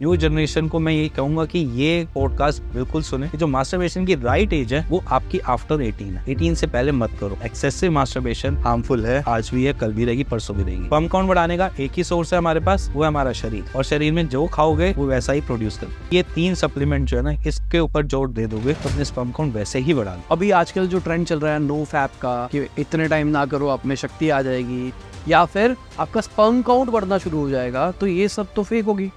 New generation को मैं ये कहूंगा कि ये पॉडकास्ट बिल्कुल सुने। जो मास्टरबेशन की राइट एज है वो आपकी आफ्टर 18 है। 18 से पहले मत करो। एक्सेसिव मास्टरबेशन हार्मफुल है, आज भी है, कल भी रहेगी, परसों भी रहेगी। स्पर्म काउंट बढ़ाने का एक ही सोर्स है हमारे पास, वो है हमारा शरीर, और शरीर में जो खाओगे वो वैसा ही प्रोड्यूस कर। ये 3 सप्लीमेंट जो है ना, इसके ऊपर जोर दे दोगे तो अपने स्पर्म काउंट वैसे ही बढ़ा लो। अभी आजकल जो ट्रेंड चल रहा है नो फैप का, कि इतने टाइम ना करो आप में शक्ति आ जाएगी, या फिर आपका स्पर्म काउंट बढ़ना शुरू हो जाएगा, तो ये सब तो फेक होगी।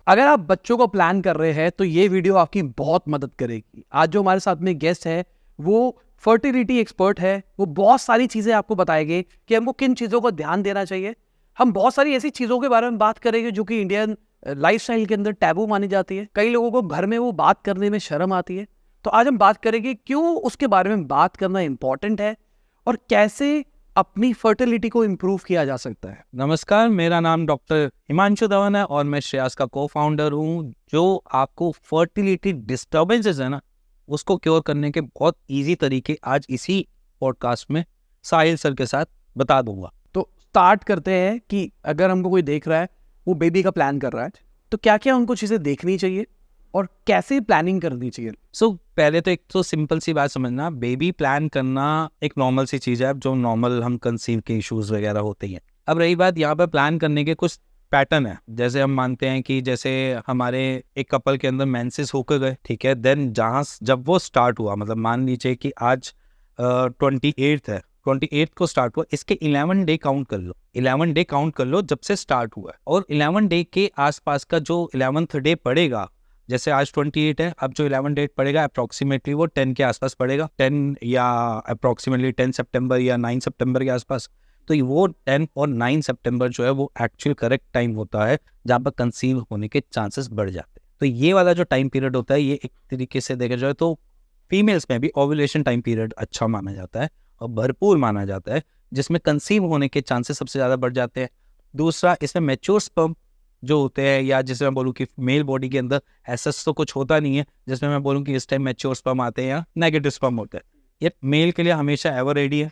अगर आप बच्चों को प्लान कर रहे हैं तो ये वीडियो आपकी बहुत मदद करेगी। आज जो हमारे साथ में गेस्ट है वो फर्टिलिटी एक्सपर्ट है, वो बहुत सारी चीज़ें आपको बताएंगे कि हमको किन चीज़ों को ध्यान देना चाहिए। हम बहुत सारी ऐसी चीज़ों के बारे में बात करेंगे जो कि इंडियन लाइफस्टाइल के अंदर टैबू मानी जाती है। कई लोगों को घर में वो बात करने में शर्म आती है। तो आज हम बात करेंगे क्यों उसके बारे में बात करना इंपॉर्टेंट है और कैसे अपनी फर्टिलिटी को इम्प्रूव किया जा सकता है। नमस्कार, मेरा नाम डॉक्टर हिमांशु धवन है और मैं श्रेयस का को-फाउंडर हूँ, जो आपको फर्टिलिटी डिस्टर्बेंसेस है ना, उसको क्योर करने के बहुत इजी तरीके आज इसी पॉडकास्ट में साहिल सर के साथ बता दूंगा। तो स्टार्ट करते हैं कि अगर हमको कोई देख रहा है, वो बेबी का प्लान कर रहा है, तो क्या क्या उनको चीज़ें देखनी चाहिए और कैसे प्लानिंग करनी चाहिए। पहले तो एक तो सिंपल सी बात समझना, बेबी प्लान करना एक नॉर्मल सी चीज़ है, जो नॉर्मल हम कंसीव के इश्यूज वगैरह होते हैं। अब रही बात यहाँ पर प्लान करने के कुछ पैटर्न है। जैसे हम मानते हैं कि जैसे हमारे एक कपल के अंदर मेंसेस होकर गए, ठीक है, देन जब वो स्टार्ट हुआ, मतलब मान लीजिए कि आज 28 है, 28 को स्टार्ट हुआ, इसके 11 डे काउंट कर लो, 11 डे काउंट कर लो जब से स्टार्ट हुआ है। और 11 डे के आसपास का जो 11th डे पड़ेगा, जैसे आज 28 है, अब जो 11 डेट पड़ेगा अप्रोक्सीमेटली वो 10 के आसपास पड़ेगा, 10 या अप्रोक्सीमेटली 10 सितंबर या 9 सितंबर के आसपास। तो वो 10 और 9 सितंबर जो है वो एक्चुअल करेक्ट टाइम होता है जहाँ पर कंसीव होने के चांसेस बढ़ जाते हैं। तो ये वाला जो टाइम पीरियड होता है, ये एक तरीके से देखा जाए तो फीमेल्स में भी ओव्यूलेशन टाइम पीरियड अच्छा माना जाता है और भरपूर माना जाता है, जिसमें कंसीव होने के चांसेस सबसे ज़्यादा बढ़ जाते हैं। दूसरा, इसमें मैच्योर स्पर्म जो होते हैं, या जिसे मैं बोलूँ कि मेल बॉडी के अंदर ऐसा तो कुछ होता नहीं है जिसमें मैं बोलूँ कि इस टाइम मैच्योर स्पर्म आते हैं या नेगेटिव स्पर्म होते हैं। ये मेल के लिए हमेशा एवर रेडी है।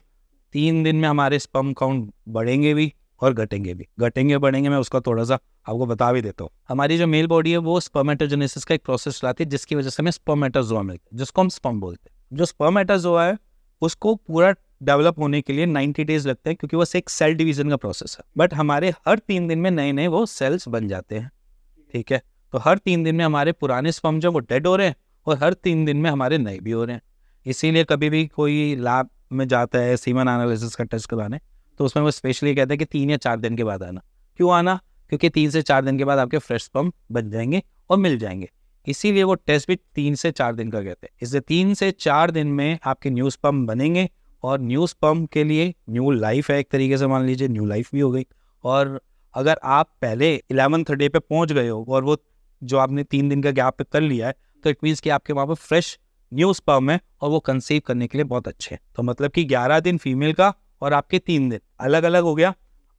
3 दिन में हमारे स्पर्म काउंट बढ़ेंगे भी और घटेंगे भी। घटेंगे बढ़ेंगे मैं उसका थोड़ा सा आपको बता भी देता हूँ। हमारी जो मेल बॉडी है वो स्पर्मेटोजेनेसिस का एक प्रोसेस चलाती है, जिसकी वजह से हमें स्पर्मेटोजोआ मिलता है, जिसको हम स्पर्म बोलते हैं। जो स्पर्मेटोजोआ है उसको पूरा डेवलप होने के लिए 90 डेज लगते हैं, क्योंकि वो एक सेल डिवीजन का प्रोसेस है। बट हमारे हर 3 दिन में नए नए वो सेल्स बन जाते हैं, ठीक है। तो हर 3 दिन में हमारे पुराने स्पर्म जो वो डेड हो रहे हैं और हर 3 दिन में हमारे नए भी हो रहे हैं। इसीलिए कभी भी कोई लैब में जाता है सीमन एनालिसिस का टेस्ट कराने, तो उसमें वो स्पेशली कहते हैं कि 3 या 4 दिन के बाद आना। क्यों आना? क्योंकि 3 से 4 दिन के बाद आपके फ्रेश स्पर्म बन जाएंगे और मिल जाएंगे। इसीलिए वो टेस्ट भी 3 से 4 दिन का कहते हैं। इसलिए 3 से 4 दिन में आपके न्यू स्पर्म बनेंगे, और न्यू स्पर्म के लिए न्यू लाइफ है, एक तरीके से मान लीजिए न्यू लाइफ भी हो गई। और अगर आप पहले 11th डे पे पहुंच गए हो और वो जो आपने 3 दिन का गैप पे कर लिया है, तो इट मीन्स कि आपके वहाँ पर फ्रेश न्यू स्पर्म है और वो कंसीव करने के लिए बहुत अच्छे हैं। तो मतलब कि 11 दिन फीमेल का और आपके 3 दिन अलग अलग हो गया।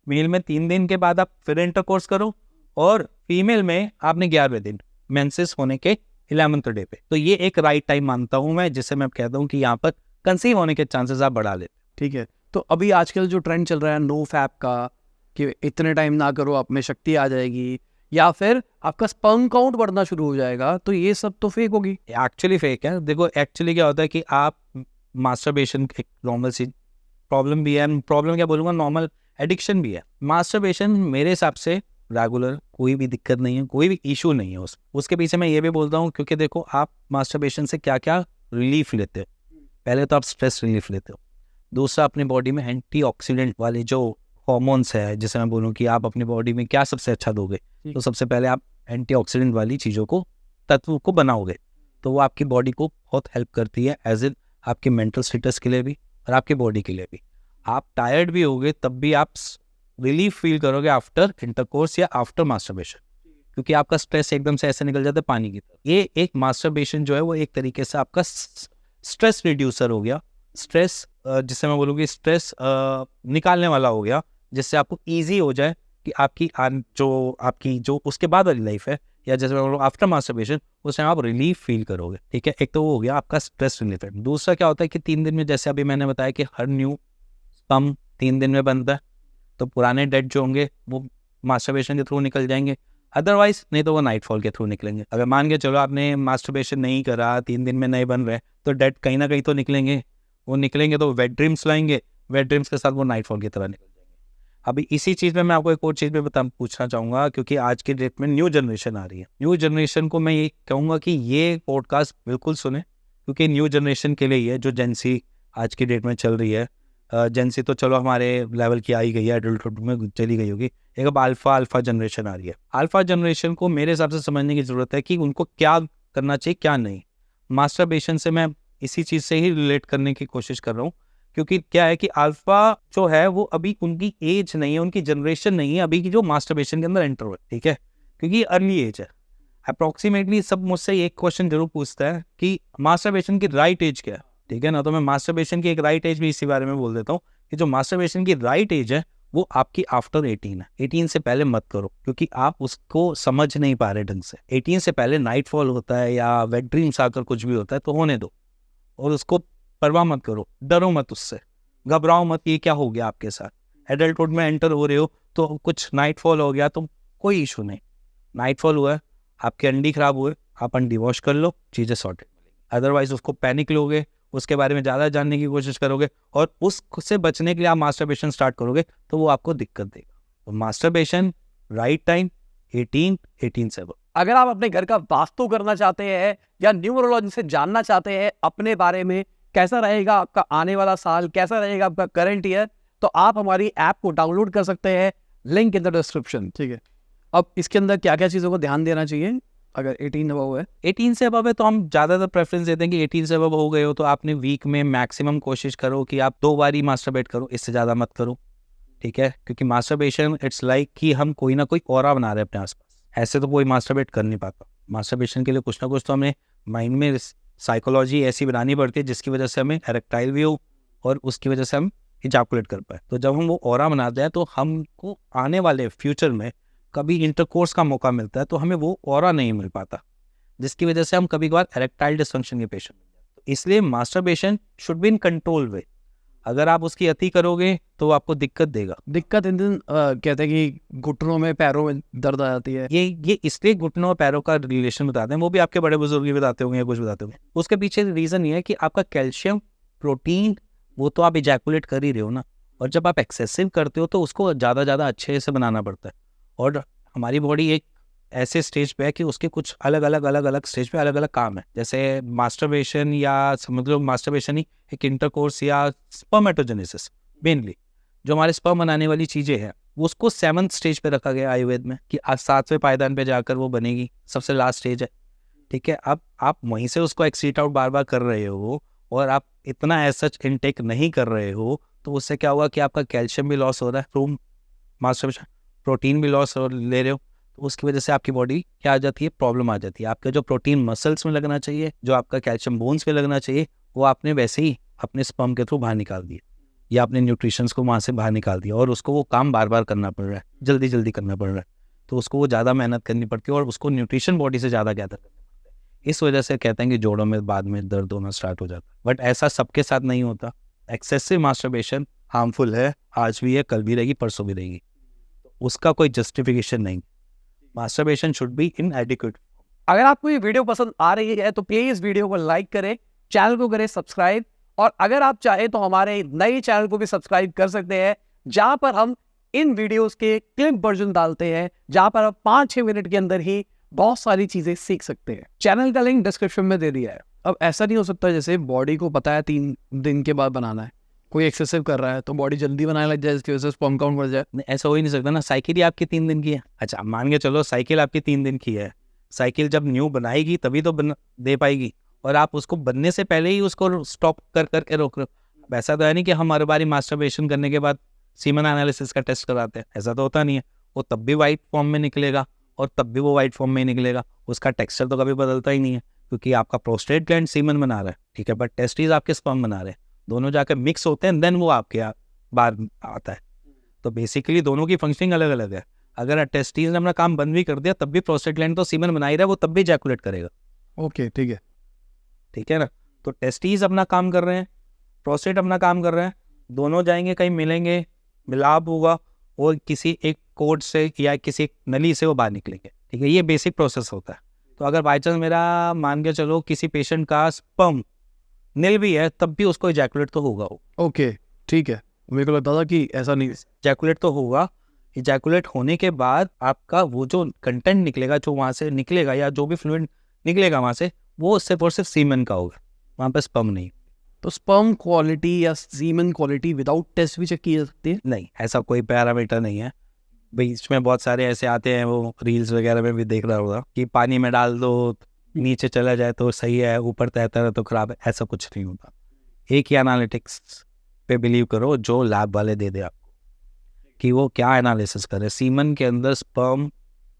मेल में 3 दिन के बाद आप फिर इंटरकोर्स करो, और फीमेल में आपने 11वें दिन मेंसेस होने के 11th डे पे। तो ये एक राइट टाइम मानता हूँ मैं, जिससे मैं कहता हूँ कि यहाँ पर कंसीव होने के चांसेस आप बढ़ा लेते। ठीक है, तो अभी आजकल जो ट्रेंड चल रहा है नो फैप का, कि इतने टाइम ना करो आप में शक्ति आ जाएगी, या फिर आपका स्पर्म काउंट बढ़ना शुरू हो जाएगा, तो ये सब तो फेक होगी। एक्चुअली फेक है। देखो एक्चुअली क्या होता है कि आप मास्टरबेशन एक नॉर्मल सी प्रॉब्लम भी है, प्रॉब्लम क्या बोलूँगा, नॉर्मल एडिक्शन भी है। मास्टरबेशन मेरे हिसाब से रेगुलर कोई भी दिक्कत नहीं है, कोई भी इशू नहीं है उसके पीछे मैं ये भी बोलता हूँ, क्योंकि देखो आप मास्टरबेशन से क्या क्या रिलीफ लेते हो। पहले तो आप स्ट्रेस रिलीफ लेते हो। दूसरा, अपनी बॉडी में एंटीऑक्सीडेंट वाले जो हॉर्मोन्स है, जैसे मैं बोलूँ कि आप अपनी बॉडी में क्या सबसे अच्छा दोगे, तो सबसे पहले आप एंटीऑक्सीडेंट वाली चीज़ों को, तत्व को बनाओगे, तो वो आपकी बॉडी को बहुत हेल्प करती है, एज इन आपके मेंटल स्टेटस के लिए भी और आपकी बॉडी के लिए भी। आप टायर्ड भी होगे तब भी आप रिलीफ फील करोगे आफ्टर इंटरकोर्स या आफ्टर मास्टरबेशन, क्योंकि आपका स्ट्रेस एकदम से ऐसे निकल जाता है पानी की तरह। ये एक मास्टरबेशन जो है वो एक तरीके से आपका स्ट्रेस रिड्यूसर हो गया, स्ट्रेस जिससे मैं बोलूँ कि स्ट्रेस निकालने वाला हो गया, जिससे आपको ईजी हो जाए कि आपकी जो उसके बाद वाली लाइफ है, या जैसे मैं बोलूँ आफ्टर मास्टरबेशन, उस टाइम आप रिलीफ फील करोगे। ठीक है, एक तो वो हो गया आपका स्ट्रेस रिलेटेड। दूसरा क्या होता है कि 3 दिन में, जैसे अभी मैंने बताया कि हर न्यू स्पर्म 3 दिन में बनता है, तो पुराने डेट जो होंगे वो मास्टरबेशन के थ्रू निकल जाएंगे, अदरवाइज नहीं तो वो नाइटफॉल के थ्रू निकलेंगे। अगर मान के चलो आपने मास्टरबेशन नहीं करा, 3 दिन में नहीं बन रहे, तो डेट कहीं ना कहीं तो निकलेंगे। वो निकलेंगे तो वेट ड्रीम्स लाएंगे, वेट ड्रीम्स के साथ वो नाइटफॉल की तरह निकल जाएंगे। अभी इसी चीज़ में मैं आपको एक और चीज़ में पूछना चाहूँगा, क्योंकि आज के डेट में न्यू जनरेशन आ रही है। न्यू जनरेशन को मैं ये कहूँगा कि ये पॉडकास्ट बिल्कुल सुने, क्योंकि न्यू जनरेशन के लिए ही है, जो जेंसी आज की डेट में चल रही है। जेंसी तो चलो हमारे लेवल की आई गई है, एडल्टहुड में चली गई होगी। एक अब अल्फा जनरेशन आ रही है। अल्फा जनरेशन को मेरे हिसाब से समझने की ज़रूरत है कि उनको क्या करना चाहिए क्या नहीं। मास्टरबेशन से मैं इसी चीज़ से ही रिलेट करने की कोशिश कर रहा हूँ, क्योंकि क्या है कि अल्फा जो है वो अभी उनकी एज नहीं है, उनकी जनरेशन नहीं है अभी की जो मास्टरबेशन के अंदर एंटर हुए, ठीक है, क्योंकि अर्ली एज है। अप्रोक्सीमेटली सब मुझसे एक क्वेश्चन जरूर पूछता है कि मास्टरबेशन की राइट एज क्या है, ठीक है ना। तो मैं मास्टरबेशन की एक राइट एज भी इसी बारे में बोल देता हूँ कि जो मास्टरबेशन की राइट एज है वो आपकी आफ्टर 18 है। 18 से पहले मत करो, क्योंकि आप उसको समझ नहीं पा रहे ढंग से। 18 से पहले नाइटफॉल होता है या वेट ड्रीम्स आकर कुछ भी होता है तो होने दो, और उसको परवाह मत करो, डरो मत उससे, घबराओ मत ये क्या हो गया आपके साथ। एडल्टहुड में एंटर हो रहे हो तो कुछ नाइटफॉल हो गया तो कोई इशू नहीं। नाइटफॉल हुआ है, आपके अंडी खराब हुए, आप अंडी वॉश कर लो, चीज़ें सॉर्टेड। अदरवाइज उसको पैनिक लोगे, उसके बारे में ज़्यादा जानने की कोशिश करोगे और उससे बचने के लिए आप मास्टरबेशन स्टार्ट करोगे तो वो आपको दिक्कत देगा। तो मास्टरबेशन राइट टाइम 18 से अब। अगर आप अपने घर का वास्तु करना चाहते हैं या न्यूमरोलॉजी से जानना चाहते हैं अपने बारे में, कैसा रहेगा आपका आने वाला साल, कैसा रहेगा आपका करंट ईयर, तो आप हमारी ऐप को डाउनलोड कर सकते हैं, लिंक इन द डिस्क्रिप्शन, ठीक है। अब इसके अंदर क्या क्या चीज़ों को ध्यान देना चाहिए अगर 18 अबव है? 18 से अबव है तो हम ज़्यादातर प्रेफरेंस देते हैं कि 18 से अबव हो गए हो तो आपने वीक में मैक्सिमम कोशिश करो कि आप 2 बार ही मास्टरबेट करो, इससे ज़्यादा मत करो, ठीक है। क्योंकि मास्टरबेशन इट्स लाइक कि हम कोई ना कोई ऑरा बना रहे हैं अपने आसपास, ऐसे तो कोई मास्टरबेट कर नहीं पाता। मास्टरबेशन के लिए कुछ ना कुछ तो हमें माइंड में साइकोलॉजी ऐसी बनानी पड़ती है जिसकी वजह से हमें एरेक्टाइल भी हो और उसकी वजह से हम इजाकुलेट कर पाए। तो जब हम वो ऑरा बनाते हैं तो हमको आने वाले फ्यूचर में कभी इंटरकोर्स का मौका मिलता है तो हमें वो ऑरा नहीं मिल पाता, जिसकी वजह से हम कभी कभार एरेक्टाइल डिसफंक्शन के पेशेंट बन जाते हैं। तो इसलिए masturbation should be in control वे। अगर आप उसकी अति करोगे तो वो आपको दिक्कत देगा। दिक्कत इन दिन कहते हैं कि घुटनों में, पैरों में दर्द आ जाती है। ये इसलिए घुटनों और पैरों का रिलेशन बताते हैं, वो भी आपके बड़े बुजुर्ग ही बताते होंगे या कुछ बताते होंगे। उसके पीछे रीज़न ये है कि आपका कैल्शियम, प्रोटीन, वो तो आप इजैकुलेट कर ही रहे हो ना, और जब आप एक्सेसिव करते हो तो उसको ज़्यादा अच्छे से बनाना पड़ता है। और हमारी बॉडी एक ऐसे स्टेज पे है कि उसके कुछ अलग अलग स्टेज पे अलग अलग काम है। जैसे मास्टरबेशन या समझ लो मास्टरबेशन ही एक इंटरकोर्स या स्पर्मेटोजेनेसिस, मेनली जो हमारे स्पर्म बनाने वाली चीज़ें हैं, उसको 7th स्टेज पे रखा गया आयुर्वेद में कि आज 7वें पायदान पे जाकर वो बनेगी, सबसे लास्ट स्टेज है, ठीक है। अब आप वहीं से उसको एक्सीट आउट बार बार कर रहे हो और आप इतना एज सच इनटेक नहीं कर रहे हो, तो उससे क्या होगा कि आपका कैल्शियम भी लॉस हो रहा है थ्रू मास्टरबेशन, प्रोटीन भी लॉस ले रहे हो, तो उसकी वजह से आपकी बॉडी क्या आ जाती है, प्रॉब्लम आ जाती है। आपका जो प्रोटीन मसल्स में लगना चाहिए, जो आपका कैल्शियम बोन्स में लगना चाहिए, वो आपने वैसे ही अपने स्पर्म के थ्रू बाहर निकाल दिया या अपने न्यूट्रिशंस को वहाँ से बाहर निकाल दिया, और उसको वो काम बार बार करना पड़ रहा है, जल्दी करना पड़ रहा है, तो उसको वो ज़्यादा मेहनत करनी पड़ती है और उसको न्यूट्रिशन बॉडी से ज़्यादा गैदर करना पड़ता है। इस वजह से कहते हैं कि जोड़ों में बाद में दर्द होना स्टार्ट हो जाता है, बट ऐसा सबके साथ नहीं होता। एक्सेसिव मास्टरबेशन हार्मफुल है, आज भी है, कल भी रहेगी, परसों भी रहेगी, उसका कोई जस्टिफिकेशन नहीं। Masturbation should be in adequate. अगर आपको ये वीडियो पसंद आ रही है तो प्लीज वीडियो को लाइक करें, चैनल को करें सब्सक्राइब, और अगर आप चाहें तो हमारे नए चैनल को भी सब्सक्राइब कर सकते हैं, जहां पर हम इन वीडियोस के क्लिप वर्जन डालते हैं, जहां पर आप 5-6 मिनट के अंदर ही बहुत सारी चीजें सीख सकते हैं। चैनल का लिंक डिस्क्रिप्शन में दे दिया है। अब ऐसा नहीं हो सकता जैसे बॉडी को पता है 3 दिन के बाद बनाना है, कोई एक्सेसिव कर रहा है तो बॉडी जल्दी बनाने लग जाए, जिसकी वजह से स्पर्म काउंट बढ़ जाए। ऐसा हो ही नहीं सकता ना। साइकिल ही आपकी 3 दिन की है, अच्छा मान के चलो साइकिल आपकी 3 दिन की है, साइकिल जब न्यू बनाएगी तभी तो दे पाएगी, और आप उसको बनने से पहले ही उसको स्टॉप करके रोक रहे हो। अब ऐसा तो है नहीं कि हम हर बारी मास्टरबेशन करने के बाद सीमन एनालिसिस का टेस्ट कराते हैं, ऐसा तो होता नहीं है। वो तब भी वाइट फॉर्म में निकलेगा और तब भी वो वाइट फॉर्म में निकलेगा, उसका टेक्सचर तो कभी बदलता ही नहीं है, क्योंकि आपका प्रोस्टेट ग्लैंड सीमन बना रहा है, ठीक है, बट टेस्टिस आपके स्पर्म बना रहे हैं, दोनों जाकर मिक्स होते हैं, देन वो आपके बाहर आता है। तो बेसिकली दोनों की फंक्शनिंग अलग अलग है। अगर टेस्टिस ने अपना काम बंद भी कर दिया तब भी प्रोस्टेट ग्लैंड तो सीमन बना ही रहा है, वो तब भी इजैकुलेट करेगा। ओके, ठीक है ना। तो टेस्टिस अपना काम कर रहे हैं, प्रोस्टेट अपना काम कर रहे हैं, दोनों जाएंगे कहीं मिलेंगे, मिलाप होगा, वो किसी एक कोड से या किसी एक नली से वो बाहर निकलेंगे, ठीक है। ये बेसिक प्रोसेस होता है। तो अगर बाई चांस मेरा मान के चलो किसी पेशेंट का स्पर्म नील भी है, तब भी उसको इजैकुलेट तो होगा। ओके, ठीक है। मेरे को लगता था कि ऐसा नहीं। इजैकुलेट तो होगा। इजैकुलेट होने के बाद आपका वो जो कंटेंट निकलेगा, जो वहाँ से निकलेगा या जो भी फ्लूइड निकलेगा वहाँ से, वो सिर्फ और सिर्फ सीमेन का होगा, वहाँ पे स्पर्म नहीं। तो स्पर्म क्वालिटी या सीमन क्वालिटी विदाउट टेस्ट भी चेक की जा सकती है? नहीं, ऐसा कोई पैरामीटर नहीं है। बीच में बहुत सारे ऐसे आते हैं, वो रील्स वगैरह में भी देख रहा होगा कि पानी में डाल दो नीचे चला जाए तो सही है, ऊपर तैरता है तो खराब है। ऐसा कुछ नहीं होता। एक ही एनालिटिक्स पे बिलीव करो जो लैब वाले दे दे आपको, कि वो क्या एनालिसिस करे। सीमन के अंदर स्पर्म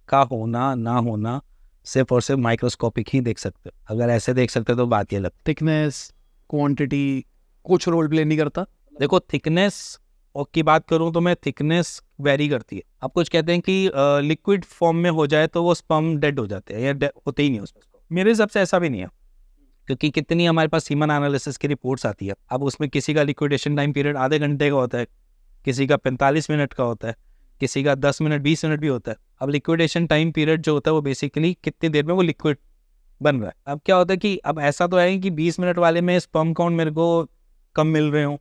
का होना ना होना सिर्फ और सिर्फ माइक्रोस्कोपिक ही देख सकते हो। अगर ऐसे देख सकते हो तो बात ये लगती थिकनेस, क्वांटिटी कुछ रोल प्ले नहीं करता? है। देखो, थिकनेस और की बात करूं तो मैं थिकनेस वेरी करती है। अब कुछ कहते हैं कि लिक्विड फॉर्म में हो जाए तो वो स्पर्म डेड हो जाते हैं या होते ही नहीं उसमें। मेरे हिसाब से ऐसा भी नहीं है, क्योंकि कितनी हमारे पास सीमन एनालिसिस की रिपोर्ट्स आती है। अब उसमें किसी का लिक्विडेशन टाइम पीरियड आधे घंटे का होता है, किसी का 45 मिनट का होता है, किसी का 10 मिनट 20 मिनट भी होता है। अब लिक्विडेशन टाइम पीरियड जो होता है वो बेसिकली कितनी देर में वो लिक्विड बन रहा है। अब क्या होता है कि अब ऐसा तो है कि 20 मिनट वाले में स्पर्म काउंट मेरे को कम मिल रहे हो,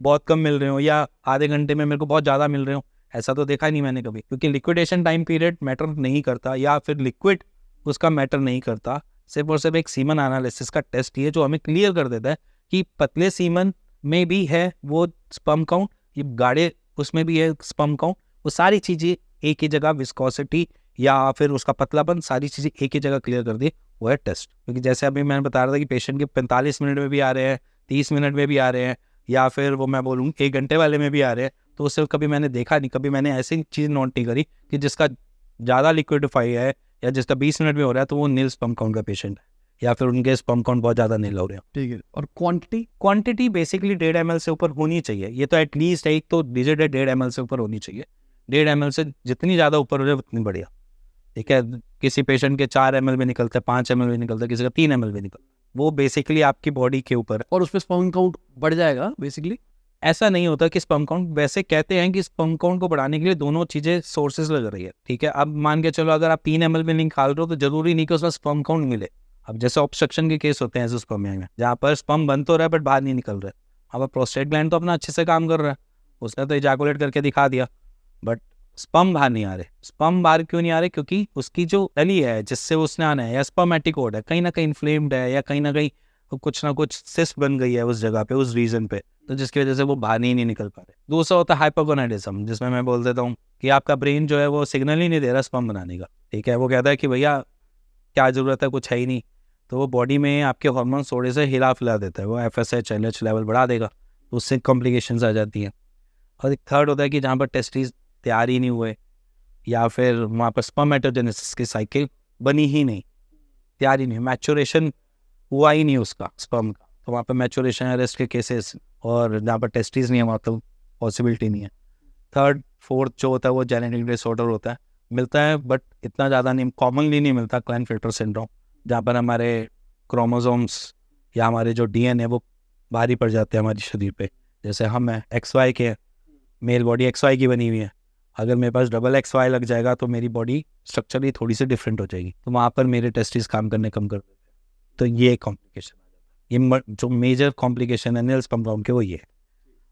बहुत कम मिल रहे हो, या आधे घंटे में मेरे को बहुत ज़्यादा मिल रहे हो। ऐसा तो देखा नहीं मैंने कभी, क्योंकि लिक्विडेशन टाइम पीरियड मैटर नहीं करता, या फिर लिक्विड उसका मैटर नहीं करता। सिर्फ और सिर्फ एक सीमन एनालिसिस का टेस्ट ही है जो हमें क्लियर कर देता है कि पतले सीमन में भी है वो स्पर्म काउंट, ये गाढ़े उसमें भी है स्पर्म काउंट। वो सारी चीज़ें एक ही जगह, विस्कोसिटी या फिर उसका पतलापन, सारी चीज़ें एक ही जगह क्लियर कर दी, वो है टेस्ट। क्योंकि जैसे अभी मैंने बता रहा था कि पेशेंट के 45 मिनट में भी आ रहे हैं, 30 मिनट में भी आ रहे हैं, या फिर वो मैं बोलूँ 1 घंटे वाले में भी आ रहे हैं, तो उससे कभी मैंने देखा नहीं, कभी मैंने ऐसी चीज़ नोट नहीं करी कि जिसका ज़्यादा लिक्विडिफाई है या जिसका 20 मिनट में हो रहा है तो वो नील स्पर्म काउंट का पेशेंट है, या फिर उनके स्पर्म काउंट बहुत ज़्यादा नील हो रहे हैं। ठीक है। और क्वांटिटी? क्वांटिटी बेसिकली 1.5 ml से ऊपर होनी चाहिए। ये तो एटलीस्ट एक तो डिजिट है, 1.5 ml से ऊपर होनी चाहिए। 1.5 ml से जितनी ज़्यादा ऊपर हो जाए उतनी बढ़िया, ठीक है। किसी पेशेंट के 4 ml भी निकलता है, 5 ml भी निकलता है, किसी का 3 ml भी निकलता है। वो बेसिकली आपकी बॉडी के ऊपर है। और उसमें स्पर्म काउंट बढ़ जाएगा बेसिकली? ऐसा नहीं होता कि स्पर्म काउंट, वैसे कहते हैं कि स्पर्म काउंट को बढ़ाने के लिए दोनों चीज़ें सोर्सेज लग रही है, ठीक है। अब मान के चलो अगर आप 3 ml में निकाल रहे हो तो जरूरी नहीं कि उसमें स्पर्म काउंट मिले। अब जैसे ऑब्स्ट्रक्शन के केस होते हैं एज़ोस्पर्मिया में, जहाँ पर स्पर्म बन तो रहा है बट बाहर नहीं निकल रहा है। अब प्रोस्टेट ग्लैंड तो अपना अच्छे से काम कर रहा है, उसने तो इजैकुलेट करके दिखा दिया, बट स्पर्म बाहर नहीं आ रहे। स्पर्म बाहर क्यों नहीं आ रहे? क्योंकि उसकी जो नली है जिससे उसने आना है, या स्पर्मेटिकोड है, कहीं ना कहीं इन्फ्लेम्ड है, या कहीं ना कुछ सिस्ट बन गई है उस जगह पे, उस रीजन पे, तो जिसकी वजह से वो बाहर ही नहीं निकल पा रहे। दूसरा होता है हाइपोगोनाडिज्म, जिसमें मैं बोल देता हूँ कि आपका ब्रेन जो है वो सिग्नल ही नहीं दे रहा स्पर्म बनाने का, ठीक है। वो कहता है कि भैया क्या ज़रूरत है, कुछ है ही नहीं। तो वो बॉडी में आपके हार्मोन थोड़े से हिला फिला देता है, वो FSH LH लेवल बढ़ा देगा, तो उससे कॉम्प्लिकेशंस आ जाती हैं। और एक थर्ड होता है कि जहाँ पर टेस्टिस तैयार ही नहीं हुए, या फिर वहाँ पर स्पर्मेटोजेनेसिस की साइकिल बनी ही नहीं, तैयार ही नहीं, मैचुरेशन हुआ ही नहीं उसका स्पर्म का, तो वहाँ पर मैचुरेशन अरेस्ट के केसेस, और जहाँ पर टेस्टिस नहीं है वहाँ तो पॉसिबिलिटी नहीं है। थर्ड फोर्थ जो होता है वो जेनेटिक डिसऑर्डर होता है, मिलता है बट इतना ज़्यादा नहीं, कॉमनली नहीं मिलता, क्लाइनफिल्टर सिंड्रोम, जहाँ पर हमारे क्रोमोसोम्स या हमारे जो DNA वो भारी पड़ जाते हैं हमारे शरीर पे। जैसे हम हैं XY के, मेल बॉडी XY की बनी हुई है, अगर मेरे पास डबल XY लग जाएगा तो मेरी बॉडी स्ट्रक्चरली थोड़ी सी डिफरेंट हो जाएगी, तो वहाँ पर मेरे टेस्टिस काम करने कम कर देते हैं। तो ये कॉम्प्लिकेशन आ जाता है, ये जो मेजर कॉम्प्लिकेशन है नील स्पर्म काउंट के वो ये है।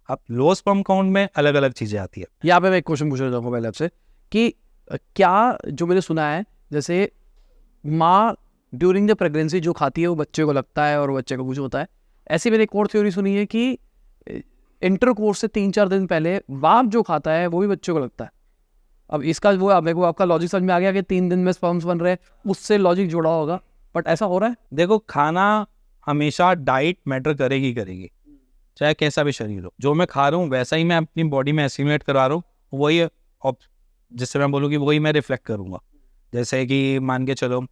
अब लो स्पर्म काउंट में अलग अलग चीज़ें आती है। यहाँ पे मैं एक क्वेश्चन पूछना चाहूँगा पहले आपसे कि क्या, जो मैंने सुना है, जैसे माँ ड्यूरिंग द प्रेगनेंसी जो खाती है वो बच्चे को लगता है और बच्चे को कुछ होता है, ऐसी मैंने एक और थ्योरी सुनी है कि इंटरकोर्स से 3-4 दिन पहले बाप जो खाता है वो भी बच्चे को लगता है। अब इसका वो मेरे को आपका लॉजिक समझ में आ गया कि 3 दिन में स्पर्म्स बन रहे हैं, उससे लॉजिक जुड़ा होगा, बट ऐसा हो रहा है? देखो, खाना हमेशा डाइट मैटर करेगी, चाहे कैसा भी शरीर हो। जो मैं खा रहा हूँ वैसा ही मैं अपनी बॉडी में एसिमुलेट करवा रहा हूँ, वही जिससे मैं बोलूँ कि वही मैं रिफ्लेक्ट करूँगा। जैसे कि मान के चलो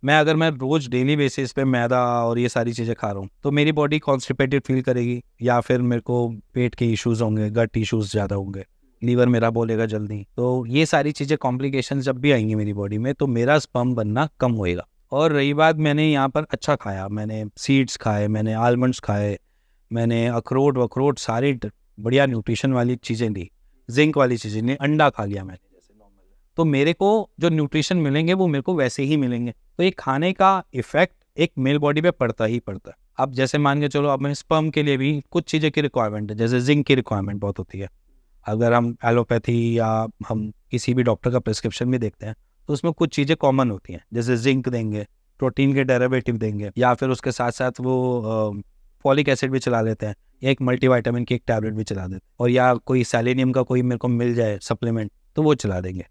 अगर मैं रोज़ डेली बेसिस पे मैदा और ये सारी चीज़ें खा रहा हूँ तो मेरी बॉडी कॉन्स्टिपेटेड फील करेगी, या फिर मेरे को पेट के इश्यूज़ होंगे, गट इश्यूज़ ज़्यादा होंगे, लीवर मेरा बोलेगा जल्दी। तो ये सारी चीज़ें कॉम्प्लिकेशन जब भी आएंगी मेरी बॉडी में तो मेरा स्पर्म बनना कम होएगा। और रही बात, मैंने यहाँ पर अच्छा खाया, मैंने सीड्स खाए, मैंने आलमंड्स खाए, मैंने अखरोट वखरोट सारी बढ़िया न्यूट्रिशन वाली चीज़ें ली, जिंक वाली चीज़ें नहीं, अंडा खा लिया मैंने जैसे नॉर्मल, तो मेरे को जो न्यूट्रिशन मिलेंगे वो मेरे को वैसे ही मिलेंगे। तो ये खाने का इफेक्ट एक मेल बॉडी पे पड़ता ही पड़ता है। अब जैसे मान के चलो, अब मैं स्पर्म के लिए भी कुछ चीज़ें की रिक्वायरमेंट है, जैसे जिंक की रिक्वायरमेंट बहुत होती है। अगर हम एलोपैथी या हम किसी भी डॉक्टर का प्रिस्क्रिप्शन भी देखते हैं तो उसमें कुछ चीज़ें कॉमन होती हैं, जैसे जिंक देंगे, प्रोटीन के डेरिवेटिव देंगे, या फिर उसके साथ साथ वो फॉलिक एसिड भी चला लेते हैं, या एक मल्टीविटामिन की एक टैबलेट भी चला देते हैं, और या कोई सेलेनियम का कोई मेरे को मिल जाए सप्लीमेंट तो वो चला देंगे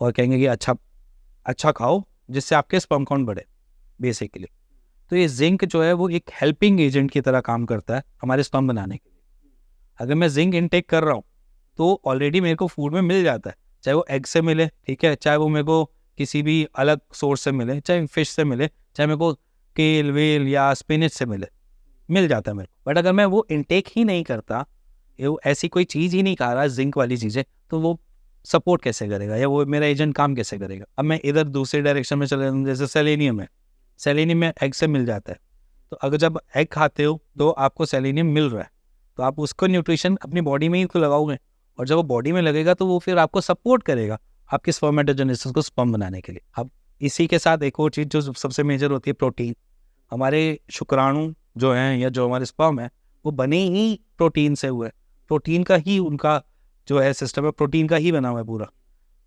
और कहेंगे कि अच्छा खाओ जिससे आपके स्पर्म काउंट बढ़े बेसिकली। तो ये जिंक जो है वो एक हेल्पिंग एजेंट की तरह काम करता है हमारे स्पर्म बनाने के लिए। अगर मैं जिंक इनटेक कर रहा हूँ तो ऑलरेडी मेरे को फूड में मिल जाता है, चाहे वो एग से मिले, ठीक है, चाहे वो मेरे को किसी भी अलग सोर्स से मिले, चाहे फिश से मिले, चाहे मेरे को केल वेल या स्पिनच से मिल जाता है मेरे को। बट अगर मैं वो इनटेक ही नहीं करता, वो ऐसी कोई चीज़ ही नहीं खा रहा जिंक वाली चीज़ें, तो वो सपोर्ट कैसे करेगा या वो मेरा एजेंट काम कैसे करेगा। अब मैं इधर दूसरे डायरेक्शन में चले जाऊँ, जैसे सेलेनियम है, सेलेनियम में एग से मिल जाता है, तो अगर जब एग खाते हो तो आपको सेलेनियम मिल रहा है, तो आप उसको न्यूट्रिशन अपनी बॉडी में ही तो लगाओगे, और जब वो बॉडी में लगेगा तो वो फिर आपको सपोर्ट करेगा आपके स्पर्मेटोजेनेसिस को स्पर्म बनाने के लिए। अब इसी के साथ एक और चीज़ जो सबसे मेजर होती है, प्रोटीन। हमारे शुक्राणु जो हैं या जो हमारे स्पर्म है वो बने ही प्रोटीन से हुए, प्रोटीन का ही उनका जो है सिस्टम है, प्रोटीन का ही बना हुआ है पूरा।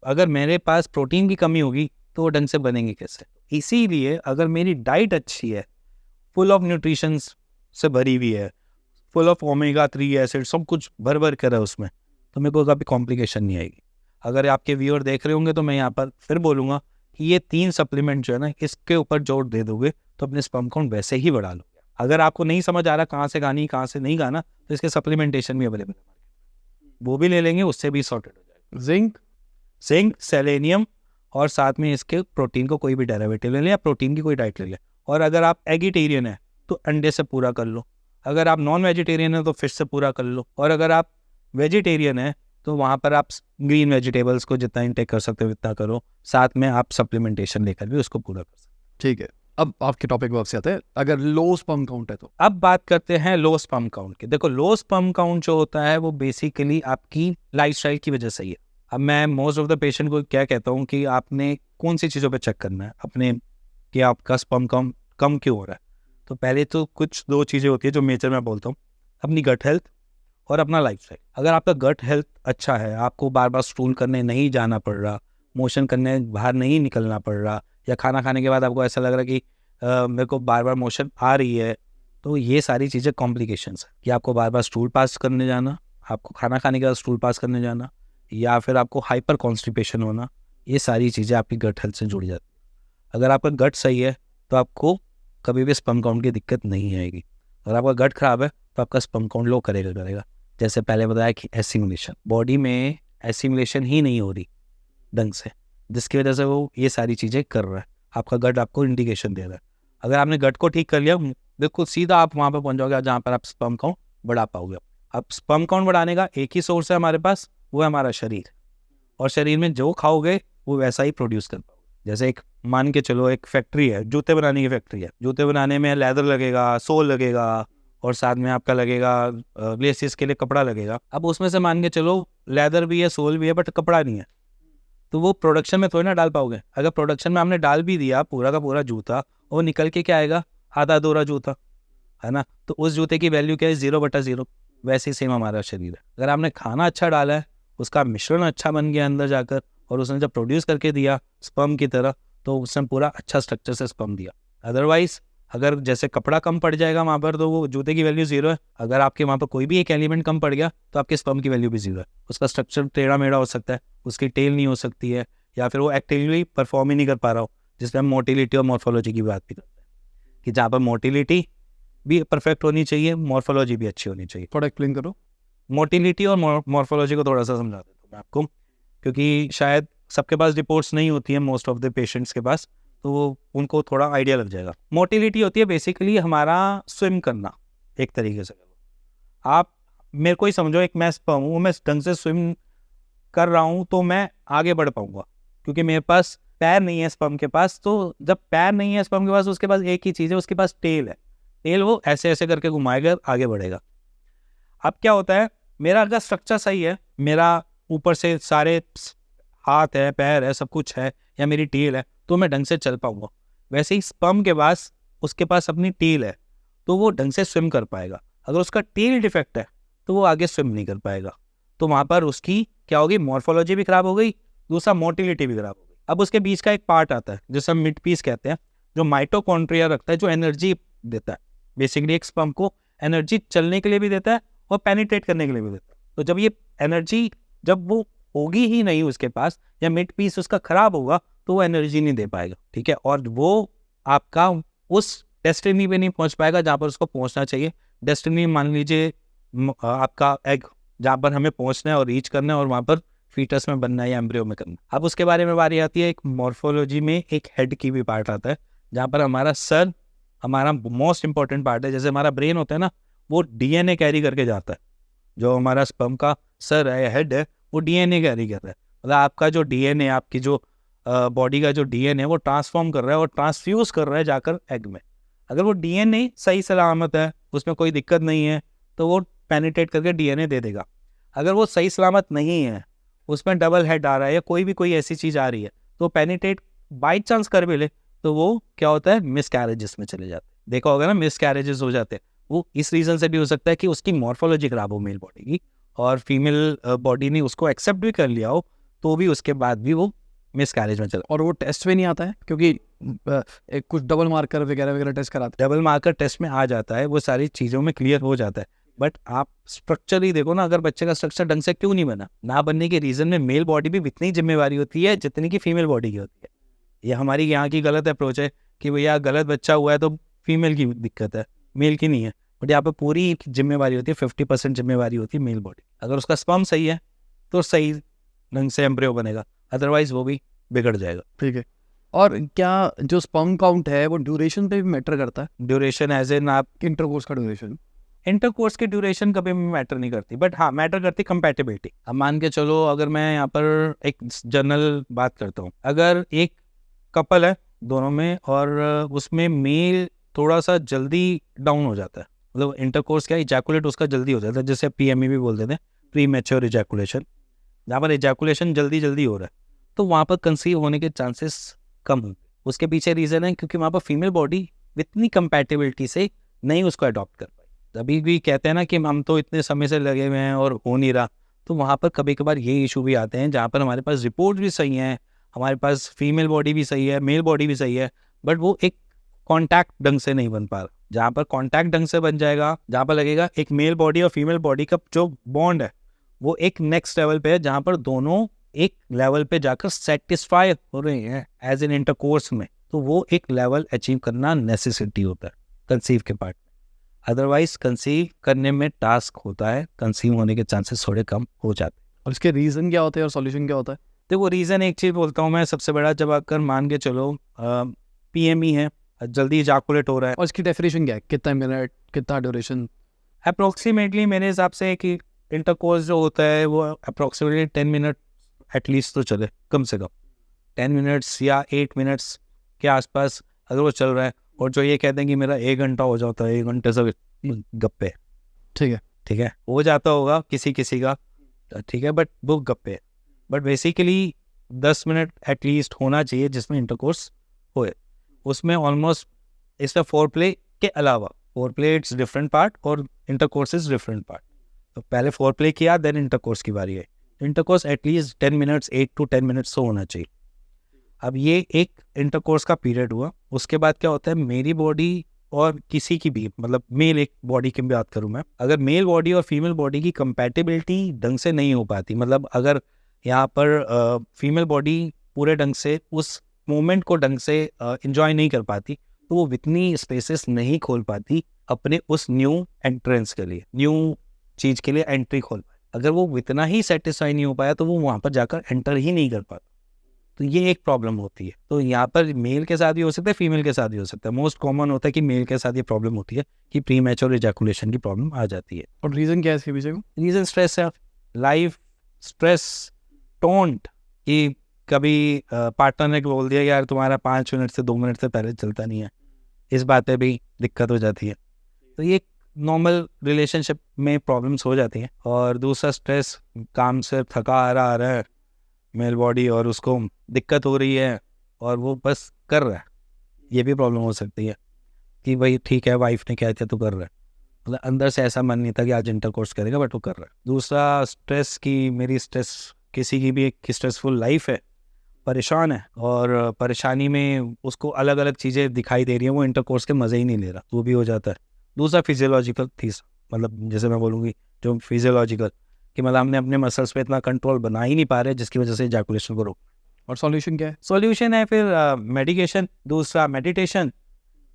अगर मेरे पास प्रोटीन की कमी होगी तो वो ढंग से बनेंगे कैसे। इसीलिए अगर मेरी डाइट अच्छी है, फुल ऑफ न्यूट्रिशन से भरी हुई है, फुल ऑफ ओमेगा 3 एसिड, सब कुछ भर कर है उसमें, तो मेरे को कभी कॉम्प्लिकेशन नहीं आएगी। अगर आपके व्यूअर देख रहे होंगे तो मैं यहाँ पर फिर बोलूँगा कि ये 3 सप्लीमेंट जो है ना, इसके ऊपर जोर दे दोगे तो अपने स्पर्म काउंट वैसे ही बढ़ा लोगे। अगर आपको नहीं समझ आ रहा कहाँ से गानी कहाँ से नहीं गाना, तो इसके सप्लीमेंटेशन भी अवेलेबल है, वो भी ले लेंगे, उससे भी सॉर्टेड हो जाएगा। जिंक, सेलेनियम, और साथ में इसके प्रोटीन को कोई भी डेरिवेटिव ले लें या प्रोटीन की कोई डाइट ले लें। और अगर आप एगिटेरियन है तो अंडे से पूरा कर लो, अगर आप नॉन वेजिटेरियन है तो फिश से पूरा कर लो, और अगर आप वेजिटेरियन है तो वहाँ पर आप ग्रीन वेजिटेबल्स को जितना इंटेक कर सकते हो उतना करो, साथ में आप सप्लीमेंटेशन लेकर भी उसको पूरा कर सकते हो। ठीक है, अब आपके टॉपिक वापस आते हैं, अगर लो स्पर्म काउंट है तो। अब बात करते हैं लो स्पर्म काउंट की। देखो, लो स्पर्म काउंट जो होता है वो बेसिकली आपकी लाइफस्टाइल की वजह से ही है। अब मैं मोस्ट ऑफ द पेशेंट को क्या कहता हूँ कि आपने कौन सी चीज़ों पे चेक करना है अपने कि आपका स्पर्म काउंट कम क्यों हो रहा है। तो पहले तो कुछ 2 चीज़ें होती है जो मेजर मैं बोलता हूँ, अपनी गट हेल्थ और अपना लाइफस्टाइल। अगर आपका गट हेल्थ अच्छा है, आपको बार बार स्टूल करने नहीं जाना पड़ रहा, मोशन करने बाहर नहीं निकलना पड़ रहा, या खाना खाने के बाद आपको ऐसा लग रहा कि मेरे को बार बार मोशन आ रही है, तो ये सारी चीज़ें कॉम्प्लिकेशंस है कि आपको बार बार स्टूल पास करने जाना, आपको खाना खाने के बाद स्टूल पास करने जाना, या फिर आपको हाइपर कॉन्स्टिपेशन होना, ये सारी चीज़ें आपकी गट हेल्थ से जुड़ी जाती है। अगर आपका गट सही है तो आपको कभी भी स्पर्म काउंट की दिक्कत नहीं आएगी। अगर आपका गट खराब है तो आपका स्पर्म काउंट लो करेगा। जैसे पहले बताया कि एसिमुलेशन, बॉडी में एसिमुलेशन ही नहीं हो रही ढंग से, जिसकी वजह से वो ये सारी चीज़ें कर रहा है। आपका गट आपको इंडिकेशन दे रहा है। अगर आपने गट को ठीक कर लिया, बिल्कुल सीधा आप वहाँ पर पहुँच जाओगे जहाँ पर आप स्पर्म काउंट बढ़ा पाओगे। अब स्पर्म काउंट बढ़ाने का एक ही सोर्स है हमारे पास, वो है हमारा शरीर, और शरीर में जो खाओगे वो वैसा ही प्रोड्यूस कर पाओगे। जैसे एक मान के चलो एक फैक्ट्री है, जूते बनाने की फैक्ट्री है, जूते बनाने में लेदर लगेगा, सोल लगेगा, और साथ में आपका लगेगा लेसिस के लिए कपड़ा लगेगा। अब उसमें से मान के चलो लेदर भी है, सोल भी है, बट कपड़ा नहीं है, तो वो प्रोडक्शन में थोड़ी ना डाल पाओगे। अगर प्रोडक्शन में हमने डाल भी दिया पूरा का पूरा जूता, वो निकल के क्या आएगा, आधा अधूरा जूता, है ना। तो उस जूते की वैल्यू क्या है, 0/0। वैसे ही सेम हमारा शरीर है। अगर आपने खाना अच्छा डाला है, उसका मिश्रण अच्छा बन गया अंदर जाकर, और उसने जब प्रोड्यूस करके दिया स्पर्म की तरह, तो उसने पूरा अच्छा स्ट्रक्चर से स्पर्म दिया। अदरवाइज अगर जैसे कपड़ा कम पड़ जाएगा वहाँ पर, तो वो जूते की वैल्यू 0 है। अगर आपके वहाँ पर कोई भी एक एलिमेंट कम पड़ गया तो आपके स्पर्म की वैल्यू भी 0 है। उसका स्ट्रक्चर टेढ़ा मेढ़ा हो सकता है, उसकी टेल नहीं हो सकती है, या फिर वो एक्टिवली परफॉर्म ही नहीं कर पा रहा हो, जिसमें हम मोटिलिटी और मॉर्फोलॉजी की बात भी करते हैं कि जहाँ पर मोटिलिटी भी परफेक्ट होनी चाहिए, मॉर्फोलॉजी भी अच्छी होनी चाहिए। थोड़ा एक्सप्लेन करो मोटिलिटी और मॉर्फोलॉजी को थोड़ा सा समझा देता हूँ मैं आपको, क्योंकि शायद सबके पास रिपोर्ट्स नहीं होती है मोस्ट ऑफ द पेशेंट्स के पास, तो उनको थोड़ा आइडिया लग जाएगा। मोटिलिटी होती है बेसिकली हमारा स्विम करना, एक तरीके से। आप मेरे को ही समझो, एक मैं स्पर्म हूँ, मैं ढंग से स्विम कर रहा हूँ तो मैं आगे बढ़ पाऊंगा, क्योंकि मेरे पास पैर नहीं है स्पर्म के पास। तो जब पैर नहीं है स्पर्म के पास, उसके पास एक ही चीज़ है, उसके पास टेल है। टेल वो ऐसे ऐसे करके घुमाएगा, आगे बढ़ेगा। अब क्या होता है, मेरा अगर स्ट्रक्चर सही है, मेरा ऊपर से सारे हाथ है, पैर है, सब कुछ है, या मेरी टेल है, तो मैं ढंग से चल पाऊंगा। वैसे ही स्पर्म के पास, उसके पास अपनी टेल है, तो वो ढंग से स्विम कर पाएगा। अगर उसका टेल डिफेक्ट है तो वो आगे स्विम नहीं कर पाएगा। तो वहाँ पर उसकी क्या होगी, मॉर्फोलॉजी भी खराब हो गई, दूसरा मोटिलिटी भी खराब हो गई। अब उसके बीच का एक पार्ट आता है जिसे हम मिड पीस कहते हैं, जो माइटोकॉन्ड्रिया रखता है, जो एनर्जी देता है। बेसिकली एक स्पर्म को एनर्जी चलने के लिए भी देता है और पेनिट्रेट करने के लिए भी देता है। तो जब ये एनर्जी, जब वो होगी ही नहीं उसके पास, या मिड पीस उसका खराब होगा, तो वो एनर्जी नहीं दे पाएगा, ठीक है। और वो आपका उस डेस्टिनी पे नहीं पहुंच पाएगा जहाँ पर उसको पहुंचना चाहिए। डेस्टिनी मान लीजिए आपका एग, जहाँ पर हमें पहुंचना है और रीच करना है, और वहाँ पर फीटस में बनना है या एम्ब्रियो में करना है। अब उसके बारे में बारी आती है, एक मॉर्फोलॉजी में एक हेड की भी पार्ट आता है, जहाँ पर हमारा सर हमारा मोस्ट इंपॉर्टेंट पार्ट है। जैसे हमारा ब्रेन होता है ना, वो डीएनए कैरी करके जाता है। जो हमारा स्पर्म का सर है, हेड है, वो डीएनए कैरी करता है। मतलब आपका जो डीएनए, आपकी जो बॉडी का जो डीएनए, वो ट्रांसफॉर्म कर रहा है और ट्रांसफ्यूज कर रहा है जाकर एग में। अगर वो डीएनए सही सलामत है, उसमें कोई दिक्कत नहीं है, तो वो पेनिट्रेट करके डीएनए दे देगा। अगर वो सही सलामत नहीं है, उसमें डबल हेड आ रहा है या कोई ऐसी चीज़ आ रही है, तो पेनिट्रेट बाई चांस कर भी ले, तो वो क्या होता है, मिस कैरेजेस में चले जाते हैं। देखा होगा ना, मिस कैरेजेस हो जाते हैं। वो इस रीज़न से भी हो सकता है कि उसकी मॉर्फोलॉजी खराब हो मेल बॉडी की, और फीमेल बॉडी ने उसको एक्सेप्ट भी कर लिया हो, तो भी उसके बाद भी वो मिस कैरेज में चला। और वो टेस्ट में नहीं आता है, क्योंकि एक कुछ डबल मार्कर वगैरह वगैरह टेस्ट कराते डबल मार्कर टेस्ट में आ जाता है, वो सारी चीज़ों में क्लियर हो जाता है। बट आप स्ट्रक्चर ही देखो ना, अगर बच्चे का स्ट्रक्चर ढंग से क्यों नहीं बना, ना बनने के रीज़न में मेल बॉडी भी इतनी जिम्मेवारी होती है जितनी कि फीमेल बॉडी की होती है। ये हमारी यहाँ की गलत अप्रोच है कि भैया गलत बच्चा हुआ है तो फीमेल की दिक्कत है, मेल की नहीं है। बट यहाँ पर पूरी जिम्मेवारी होती है, 50% जिम्मेवारी होती है मेल बॉडी। अगर उसका स्पर्म सही है तो सही ढंग से एम्ब्रियो बनेगा, अदरवाइज वो भी बिगड़ जाएगा। ठीक है। और क्या जो स्पर्म काउंट है वो ड्यूरेशन पे भी मैटर करता है? ड्यूरेशन एज एन आप इंटरकोर्स का ड्यूरेशन? इंटरकोर्स की ड्यूरेशन कभी भी मैटर नहीं करती, बट हाँ मैटर करती कंपैटिबिलिटी। अब मान के चलो, अगर मैं यहाँ पर एक जनरल बात करता हूँ, अगर एक कपल है दोनों में, और उसमें मेल थोड़ा सा जल्दी डाउन हो जाता है, मतलब इंटरकोर्स क्या, इजैकुलेट उसका जल्दी हो जाता है, जैसे पीएमई भी बोल देते हैं, प्री मैच्योर इजैकुलेशन। जहाँ पर इजैकुलेशन जल्दी हो रहा है, तो वहाँ पर कंसीव होने के चांसेस कम होंगे। उसके पीछे रीज़न है क्योंकि वहाँ पर फीमेल बॉडी इतनी कंपैटिबिलिटी से नहीं उसको अडॉप्ट कर पाई। अभी भी कहते हैं ना कि हम तो इतने समय से लगे हुए हैं और हो नहीं रहा, तो वहाँ पर कभी कभार ये इशू भी आते हैं जहाँ पर हमारे पास रिपोर्ट भी सही है, हमारे पास फीमेल बॉडी भी सही है, मेल बॉडी भी सही है, बट वो एक कॉन्टैक्ट ढंग से नहीं बन पा रहा। जहाँ पर कॉन्टैक्ट ढंग से बन जाएगा, जहाँ पर लगेगा एक मेल बॉडी और फीमेल बॉडी का जो बॉन्ड है वो एक नेक्स्ट लेवल पे है, जहाँ पर दोनों एक लेवल पे जाकर सेटिस्फाई हो रहे हैं एज एन इंटरकोर्स में, तो वो एक लेवल अचीव करना नेसेसिटी होता है कंसीव के पार्ट में। अदरवाइज कंसीव करने में टास्क होता है, कंसीव होने के चांसेस थोड़े कम हो जाते हैं। और इसके रीज़न क्या होते हैं और सॉल्यूशन क्या होता है? देखो रीज़न एक चीज़ बोलता हूँ मैं सबसे बड़ा, जब अगर मान के चलो पीएमई है, जल्दी इजैकुलेट हो रहा है, और इसकी डेफिनेशन क्या है, कितना मिनट, कितना ड्यूरेशन? अप्रोक्सीमेटली मेरे हिसाब से कि इंटरकोर्स जो होता है वो अप्रोक्सीमेटली 10 मिनट एटलीस्ट तो चले, कम से कम 10 मिनट्स या 8 मिनट्स के आसपास अगर वो चल रहा है। और जो ये कहते हैं कि मेरा 1 घंटा हो जाता है, 1 घंटे से गप्पे, ठीक है हो जाता होगा किसी का, ठीक है, बट वो गप्पे। बट बेसिकली 10 मिनट एटलीस्ट होना चाहिए जिसमें इंटरकोर्स होए। उसमें ऑलमोस्ट इसका फोर प्ले के अलावा, four play it's different part और इंटरकोर्स इज डिफरेंट पार्ट। तो पहले फोर प्ले किया, देन इंटरकोर्स की बारी है। Intercourse at least 10 minutes, 8 to 10 minutes तो होना चाहिए। अब ये एक इंटरकोर्स का पीरियड हुआ। उसके बाद क्या होता है, मेरी बॉडी और किसी की भी, मतलब मेल एक बॉडी की बात करूँ मैं, अगर मेल बॉडी और फीमेल बॉडी की कंपैटिबिलिटी ढंग से नहीं हो पाती, मतलब अगर यहाँ पर फीमेल बॉडी पूरे ढंग से उस मोमेंट को ढंग से इंजॉय नहीं कर पाती, तो वो इतनी स्पेसेस नहीं खोल पाती अपने उस न्यू एंट्रेंस के लिए, न्यू चीज़ के लिए एंट्री खोल पाए। अगर वो इतना ही सेटिस्फाई नहीं हो पाया तो वो वहाँ पर जाकर एंटर ही नहीं कर पाता। तो ये एक प्रॉब्लम होती है। तो यहाँ पर मेल के साथ भी हो सकता है, फीमेल के साथ भी हो सकता है। मोस्ट कॉमन होता है कि मेल के साथ ये प्रॉब्लम होती है कि प्री मैच्योर इजैकुलेशन की प्रॉब्लम आ जाती है। और रीज़न क्या है इसके पीछे? रीज़न स्ट्रेस है, लाइफ स्ट्रेस, टोंट, कि कभी पार्टनर ने बोल दिया यार तुम्हारा 5 मिनट से 2 मिनट से पहले चलता नहीं है, इस बात पे भी दिक्कत हो जाती है। तो ये नॉर्मल रिलेशनशिप में प्रॉब्लम्स हो जाती हैं। और दूसरा स्ट्रेस, काम से थका आ रहा है मेल बॉडी और उसको दिक्कत हो रही है और वो बस कर रहा है, ये भी प्रॉब्लम हो सकती है कि भाई ठीक है वाइफ ने क्या किया तो कर रहा है, मतलब अंदर से ऐसा मन नहीं था कि आज इंटरकोर्स करेगा बट वो कर रहा है। दूसरा स्ट्रेस की मेरी स्ट्रेस, किसी की भी एक स्ट्रेसफुल लाइफ है, परेशान है और परेशानी में उसको अलग अलग चीज़ें दिखाई दे रही हैं, वो इंटरकोर्स के मज़े ही नहीं ले रहा, वो भी हो जाता है। दूसरा फिजियोलॉजिकल थीस, मतलब जैसे मैं बोलूँगी जो फिजियोलॉजिकल कि मतलब हमने अपने मसल्स पे इतना कंट्रोल बना ही नहीं पा रहे जिसकी वजह से इजैकुलेशन को रोक। और सॉल्यूशन क्या है? सॉल्यूशन है फिर मेडिकेशन, दूसरा मेडिटेशन,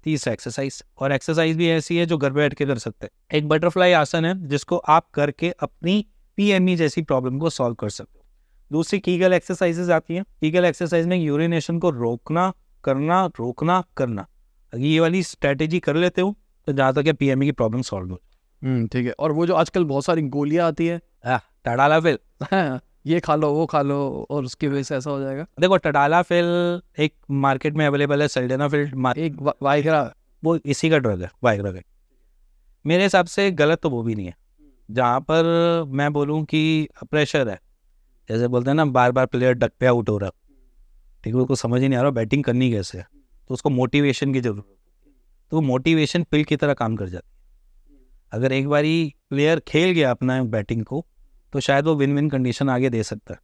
तीसरा एक्सरसाइज। और एक्सरसाइज भी ऐसी है जो घर बैठ के कर सकते हैं। एक बटरफ्लाई आसन है जिसको आप करके अपनी PME जैसी प्रॉब्लम को सॉल्व कर सकते हो। दूसरी कीगल एक्सरसाइजेज आती हैं। कीगल एक्सरसाइज में यूरिनेशन को रोकना, करना, रोकना, करना, अगर ये वाली स्ट्रेटेजी कर लेते हो तो जहाँ तक PME की प्रॉब्लम सॉल्व हो। ठीक है। और वो जो आजकल बहुत सारी गोलियां आती है, टडालाफिल, ये खा लो वो खा लो और उसकी वजह से ऐसा हो जाएगा। देखो टडालाफिल एक मार्केट में अवेलेबल है, सिल्डेनाफिल एक वाइग्रा, वो इसी का ड्रग है, वाइग्रा का। मेरे हिसाब से गलत तो वो भी नहीं है। जहाँ पर मैं बोलूँ कि प्रेशर है, जैसे बोलते हैं ना बार बार प्लेयर डक पे आउट हो रहा, ठीक है, उसको समझ ही नहीं आ रहा बैटिंग करनी कैसे है, तो उसको मोटिवेशन की जरूरत है, तो वो मोटिवेशन पिल की तरह काम कर जाती है। अगर एक बारी प्लेयर खेल गया अपना बैटिंग को तो शायद वो विन विन कंडीशन आगे दे सकता है।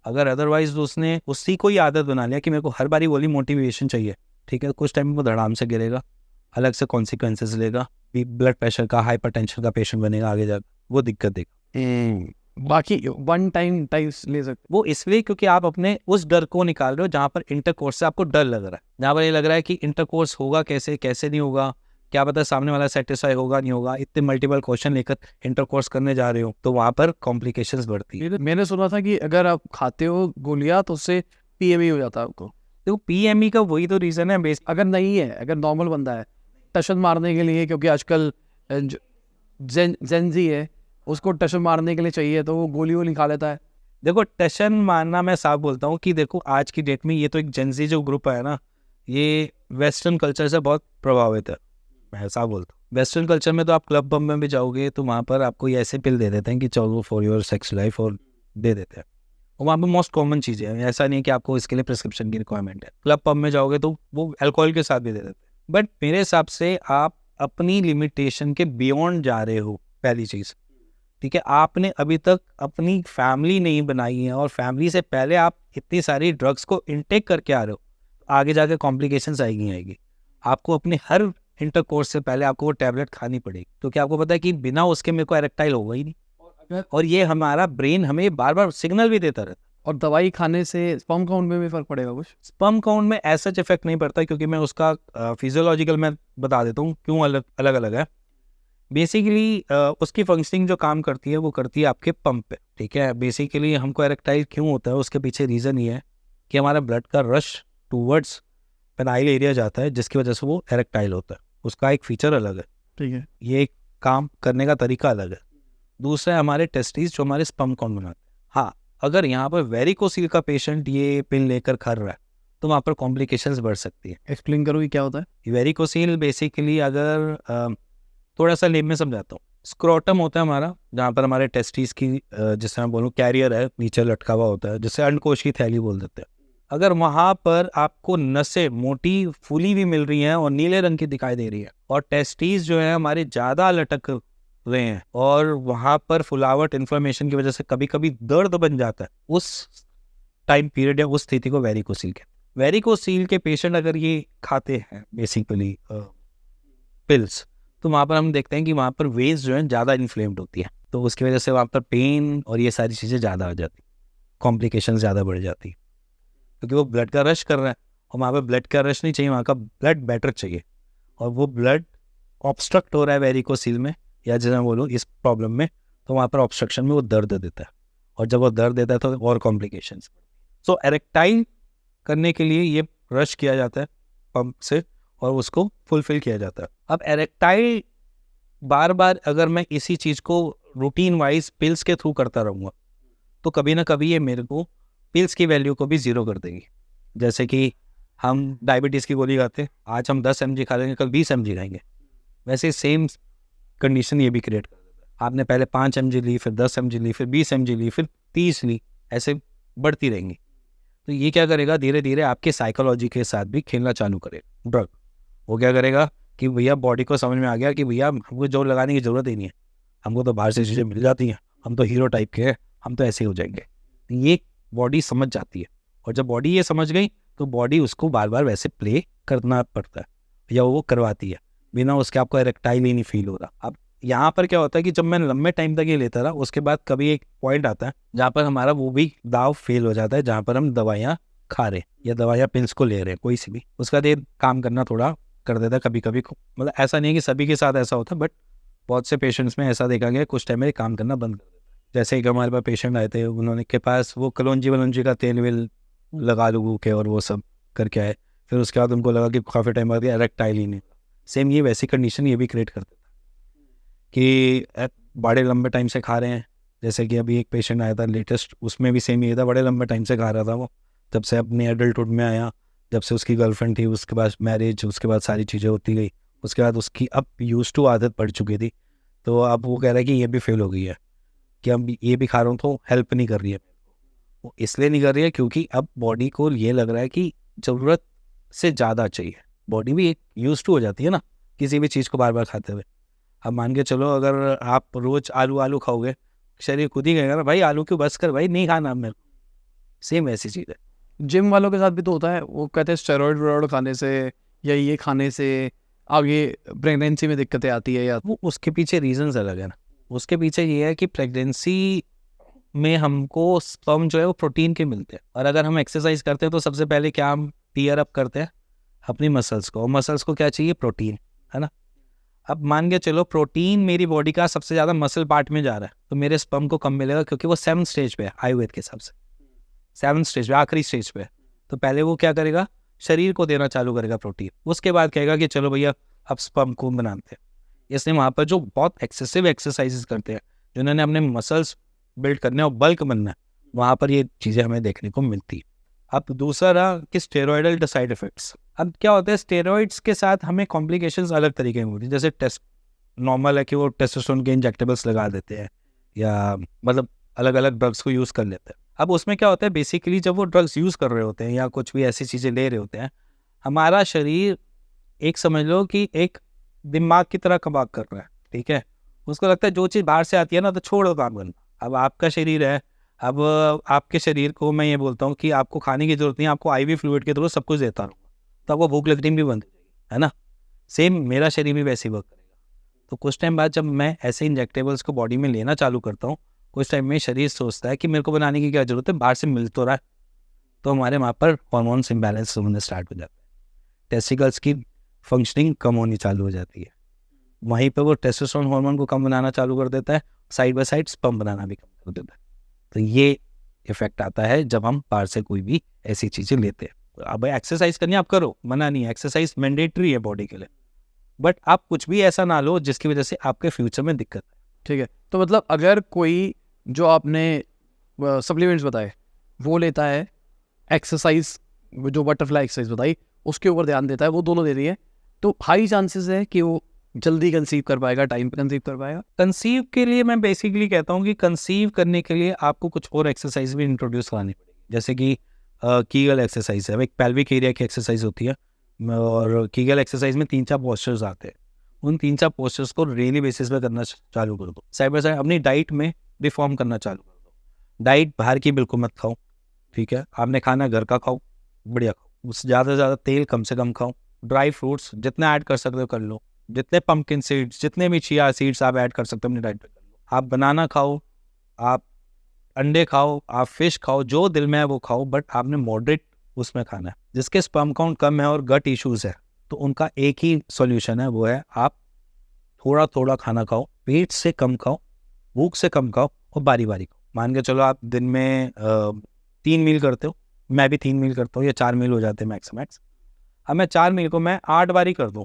अगर अदरवाइज उसने उसी को ही आदत बना लिया कि मेरे को हर बारी बोली मोटिवेशन चाहिए, ठीक है, कुछ टाइम वो धड़ाम से गिरेगा, अलग से कॉन्सिक्वेंसेस लेगा, ब्लड प्रेशर का, हाइपरटेंशन का पेशेंट बनेगा, आगे जाकर वो दिक्कत देगा। बाकी वन टाइम टाइप्स ले सकते वो इसलिए क्योंकि आप अपने उस डर को निकाल रहे हो जहाँ पर इंटरकोर्स से आपको डर लग रहा है, जहाँ पर ये लग रहा है कि इंटरकोर्स होगा कैसे, कैसे नहीं होगा, क्या पता सामने वाला सेटिस्फाई होगा नहीं होगा, इतने मल्टीपल क्वेश्चन लेकर इंटरकोर्स करने जा रहे हो, तो वहाँ पर कॉम्प्लिकेशंस बढ़ती है। मैंने सुना था कि अगर आप खाते हो गोलियां तो उससे PME हो जाता है आपको। देखो PME का वही तो रीजन है बेसिक। अगर नहीं है, अगर नॉर्मल बंदा है टशन मारने के लिए, क्योंकि आजकल जेंजी है उसको टशन मारने के लिए चाहिए तो वो गोली वो खा लेता है। देखो टशन मारना, मैं साफ बोलता हूँ कि देखो आज की डेट में ये तो एक जेंजी जो ग्रुप है ना, ये वेस्टर्न कल्चर से बहुत प्रभावित है। मैं साफ बोलता हूँ वेस्टर्न कल्चर में तो आप क्लब बम में भी जाओगे तो वहाँ पर आपको ये ऐसे पिल दे देते हैं कि चलो फॉर योर सेक्स लाइफ, और दे देते हैं, और वहाँ पर मोस्ट कॉमन चीज़ें हैं, ऐसा नहीं कि आपको इसके लिए प्रिस्क्रिप्शन की रिक्वायरमेंट है। क्लब पब में जाओगे तो वो अल्कोहल के साथ भी दे देते हैं, बट मेरे हिसाब से आप अपनी लिमिटेशन के बियॉन्ड जा रहे हो, पहली चीज़, ठीक है। आपने अभी तक अपनी फैमिली नहीं बनाई है और फैमिली से पहले आप इतनी सारी ड्रग्स को इनटेक करके आ रहे हो, आगे जाके कॉम्प्लिकेशंस आएगी। आपको अपने हर इंटरकोर्स से पहले आपको वो टैबलेट खानी पड़ेगी, तो क्या आपको पता है कि बिना उसके मेरे को एरेक्टाइल होगा ही नहीं, और ये हमारा ब्रेन हमें बार बार सिग्नल भी देता रहता है। और दवाई खाने से स्पर्म काउंट में भी फर्क पड़ेगा कुछ? स्पर्म काउंट में ऐसा इफेक्ट नहीं पड़ता, क्योंकि मैं उसका फिजियोलॉजिकल मैं बता देता हूँ क्यों अलग अलग है। बेसिकली उसकी फंक्शनिंग जो काम करती है वो करती है आपके पंप पे, ठीक है। बेसिकली हमको एरेक्टाइल क्यों होता है उसके पीछे रीज़न ये है कि हमारा ब्लड का रश टूवर्ड्स पेनाइल एरिया जाता है, जिसकी वजह से वो एरेक्टाइल होता है। उसका एक फीचर अलग है, ठीक है, ये एक काम करने का तरीका अलग है। दूसरा है हमारे टेस्टिस जो हमारे स्पर्म काउंट बनाते हैं। हाँ, अगर यहाँ पर वेरिकोसील का पेशेंट ये पिल लेकर खा रहा है तो वहाँ पर कॉम्प्लिकेशंस बढ़ सकती है। एक्सप्लेन करो ये क्या होता है। वेरिकोसील बेसिकली अगर थोड़ा सा लेम में समझाता हूँ, स्क्रोटम होता है हमारा, जहाँ पर हमारे टेस्टिस की जिससे मैं बोलूँ कैरियर है, नीचे लटका हुआ होता है, जिससे अंडकोश की थैली बोल देते हैं। अगर वहाँ पर आपको नसें मोटी फूली भी मिल रही हैं और नीले रंग की दिखाई दे रही है, और टेस्टिस जो है हमारे ज़्यादा लटक रहे हैं, और वहाँ पर फुलावट इन्फ्लेमेशन की वजह से कभी कभी दर्द बन जाता है, उस टाइम पीरियड या उस स्थिति को वेरिकोसील कहते हैं। वेरिकोसील के पेशेंट अगर ये खाते हैं बेसिकली पिल्स, तो वहाँ पर हम देखते हैं कि वहाँ पर वेन्स जो है ज़्यादा इन्फ्लेम्ड होती है, तो उसकी वजह से वहाँ पर पेन और ये सारी चीज़ें ज़्यादा आ जाती, कॉम्प्लिकेशन ज़्यादा बढ़ जाती, क्योंकि वो ब्लड का रश कर रहा है, और वहाँ पर ब्लड का रश नहीं चाहिए, वहाँ का ब्लड बेटर चाहिए, और वो ब्लड ऑब्स्ट्रक्ट हो रहा है वेरिकोसील में, या जैसे मैं बोलूँ इस प्रॉब्लम में, तो वहाँ पर ऑब्स्ट्रक्शन में वो दर्द देता है, और जब वो दर्द देता है तो और कॉम्प्लिकेशन। सो एरेक्टाइल करने के लिए ये रश किया जाता है पंप से और उसको फुलफिल किया जाता है। अब एरेक्टाइल बार बार अगर मैं इसी चीज़ को रूटीन वाइज पिल्स के थ्रू करता रहूँगा तो कभी ना कभी ये मेरे को पिल्स की वैल्यू को भी ज़ीरो कर देगी। जैसे कि हम डायबिटीज़ की गोली खाते हैं, आज हम 10 mg खा लेंगे, कल 20 mg खाएंगे, वैसे सेम कंडीशन ये भी क्रिएट कर देता है। आपने पहले 5 mg ली, फिर 10 mg ली, फिर 20 mg ली, फिर 30 ली, ऐसे बढ़ती रहेंगी। तो ये क्या करेगा, धीरे धीरे आपके साइकोलॉजी के साथ भी खेलना चालू करेगा ड्रग। वो क्या करेगा कि भैया बॉडी को समझ में आ गया कि भैया हमको जोर लगाने की ज़रूरत ही नहीं है, हमको तो बाहर से चीज़ें मिल जाती हैं, हम तो हीरो टाइप के हैं, हम तो ऐसे ही हो जाएंगे। ये बॉडी समझ जाती है, और जब बॉडी ये समझ गई तो बॉडी उसको बार बार वैसे प्ले करना पड़ता है, या वो करवाती है, बिना उसके आपको इरेक्टाइल ही नहीं फील हो रहा। अब यहाँ पर क्या होता है कि जब मैं लंबे टाइम तक ये लेता रहा, उसके बाद कभी एक पॉइंट आता है जहाँ पर हमारा वो भी दाव फेल हो जाता है, जहाँ पर हम दवाइयाँ खा रहे हैं या दवाइयाँ पिल्स को ले रहे हैं कोई सी भी, उसका ये काम करना थोड़ा कर देता है कभी कभी। मतलब ऐसा नहीं है कि सभी के साथ ऐसा होता है, बट बहुत से पेशेंट्स में ऐसा देखा गया कुछ टाइम में काम करना बंद कर देता है। जैसे कि हमारे पास पेशेंट आए थे, उन्होंने के पास वो कलौंजी वलौंजी का तेल वेल लगा लूगू के और वो सब करके आए, फिर उसके बाद उनको लगा कि काफ़ी टाइम बाद इरेक्टाइल ही नहीं। सेम ये वैसी कंडीशन ये भी क्रिएट कर देता है कि बड़े लंबे टाइम से खा रहे हैं। जैसे कि अभी एक पेशेंट आया था लेटेस्ट, उसमें भी सेम ये था, बड़े लंबे टाइम से खा रहा था वो, जब से अपने एडल्टहुड में आया, जब से उसकी गर्लफ्रेंड थी, उसके बाद मैरिज, उसके बाद सारी चीज़ें होती गई, उसके बाद उसकी अब यूज टू आदत पड़ चुकी थी। तो अब वो कह रहा है कि ये भी फेल हो गई है, कि अब ये भी खा रहा हूँ तो हेल्प नहीं कर रही है। वो इसलिए नहीं कर रही है क्योंकि अब बॉडी को ये लग रहा है कि ज़रूरत से ज़्यादा चाहिए। बॉडी भी एक यूज टू हो जाती है ना किसी भी चीज़ को बार बार खाते हुए। अब मान के चलो अगर आप रोज़ आलू खाओगे, शरीर खुद ही कहेगा ना भाई आलू क्यों, बस कर भाई, नहीं खाना मेरे को। सेम ऐसी चीज़ है। जिम वालों के साथ भी तो होता है, वो कहते हैं स्टेरॉइड वेरॉइड खाने से या ये खाने से आगे प्रेगनेंसी में दिक्कतें आती है, या वो उसके पीछे रीजंस अलग है ना। उसके पीछे ये है कि प्रेगनेंसी में हमको स्पर्म जो है वो प्रोटीन के मिलते हैं, और अगर हम एक्सरसाइज करते हैं तो सबसे पहले क्या हम टीयर अप करते हैं अपनी मसल्स को, और मसल्स को क्या चाहिए, प्रोटीन, है ना। अब मान के चलो प्रोटीन मेरी बॉडी का सबसे ज़्यादा मसल पार्ट में जा रहा है, तो मेरे स्पर्म को कम मिलेगा क्योंकि वो 7th स्टेज पे है आयुर्वेद के हिसाब से, 7th स्टेज पे, आखिरी स्टेज पे है। तो पहले वो क्या करेगा, शरीर को देना चालू करेगा प्रोटीन, उसके बाद कहेगा कि चलो भैया अब स्पर्म को बनाते हैं। इसलिए वहाँ पर जो बहुत एक्सेसिव एक्सरसाइजेस करते हैं, जिन्होंने अपने मसल्स बिल्ड करने और बल्क बनना है, वहाँ पर ये चीज़ें हमें देखने को मिलती है। अब दूसरा रहा कि स्टेरॉयडल साइड इफेक्ट्स। अब क्या होता है, स्टेरॉइड्स के साथ हमें कॉम्प्लिकेशंस अलग तरीके की होती है। जैसे टेस्ट नॉर्मल है कि वो टेस्टोस्टेरोन के इंजेक्टेबल्स लगा देते हैं, या मतलब अलग अलग ड्रग्स को यूज़ कर लेते हैं। अब उसमें क्या होता है, बेसिकली जब वो ड्रग्स यूज़ कर रहे होते हैं या कुछ भी ऐसी चीज़ें ले रहे होते हैं, हमारा शरीर एक समझ लो कि एक दिमाग की तरह काम कर रहा है, ठीक है। उसको लगता है जो चीज़ बाहर से आती है ना तो छोड़ो काम करना। अब आपका शरीर है, अब आपके शरीर को मैं ये बोलता हूँ कि आपको खाने की जरूरत नहीं है, आपको IV फ्लूइड के थ्रू सब कुछ देता रहूँगा, तो आपको भूख लगनी भी बंद हो जाएगी, है ना। सेम मेरा शरीर भी वैसे ही वर्क करेगा। तो कुछ टाइम बाद जब मैं ऐसे इंजेक्टेबल्स को बॉडी में लेना चालू करता हूँ, कुछ टाइम में शरीर सोचता है कि मेरे को बनाने की क्या जरूरत है, बाहर से मिल तो रहा है। तो हमारे वहाँ पर हॉर्मोन्स इम्बैलेंस होने स्टार्ट हो जाते हैं, टेस्टिकल्स की फंक्शनिंग कम होनी चालू हो जाती है। वहीं पर वो टेस्टोस्टेरोन हार्मोन को कम बनाना चालू कर देता है, साइड बाय साइड स्पर्म बनाना भी कम कर देता है। तो ये इफेक्ट आता है जब हम बाहर से कोई भी ऐसी चीज़ें लेते हैं। अब एक्सरसाइज करनी आप करो, मना नहीं है, एक्सरसाइज मैंडेटरी है बॉडी के लिए, बट आप कुछ भी ऐसा ना लो जिसकी वजह से आपके फ्यूचर में दिक्कत है। ठीक है। तो मतलब अगर कोई जो आपने सप्लीमेंट्स बताए वो लेता है, एक्सरसाइज जो बटरफ्लाई एक्सरसाइज बताई उसके ऊपर ध्यान देता है, वो दोनों दे रही है, तो हाई चांसेस है कि वो जल्दी कंसीव कर पाएगा, टाइम पे कंसीव कर पाएगा। कंसीव के लिए मैं बेसिकली कहता हूँ कि कंसीव करने के लिए आपको कुछ और एक्सरसाइज भी इंट्रोड्यूस करानी पड़ेगी। जैसे कि कीगल एक्सरसाइज है, एक पेल्विक एरिया की एक्सरसाइज होती है, और कीगल एक्सरसाइज में 3-4 पोस्चर्स आते हैं। उन 3-4 पोस्चर्स को डेली बेसिस पे करना चालू कर दो। साइड बाय साइड अपनी डाइट में रिफॉर्म करना चालू कर दो। डाइट बाहर की बिल्कुल मत खाओ, ठीक है। आपने खाना घर का खाओ, बढ़िया खाओ, उससे ज़्यादा से ज़्यादा तेल कम से कम खाओ। ड्राई फ्रूट्स जितने ऐड कर सकते हो कर लो, जितने पम्पकिन सीड्स, जितने भी चिया सीड्स आप ऐड कर सकते हो अपनी डाइट पे कर लो। आप बनाना खाओ, आप अंडे खाओ, आप फिश खाओ, जो दिल में है वो खाओ, बट आपने मॉडरेट उसमें खाना है। जिसके स्पर्म काउंट कम है और गट इश्यूज है, तो उनका एक ही सॉल्यूशन है, वो है आप थोड़ा थोड़ा खाना खाओ, पेट से कम खाओ, भूख से कम खाओ, और बारी बारी खाओ। मान के चलो आप दिन में 3 मील करते हो, मैं भी 3 मील करता हूँ, या 4 मील हो जाते हैं मैक्स। अब मैं 4 मील को मैं 8 बारी कर दूँ,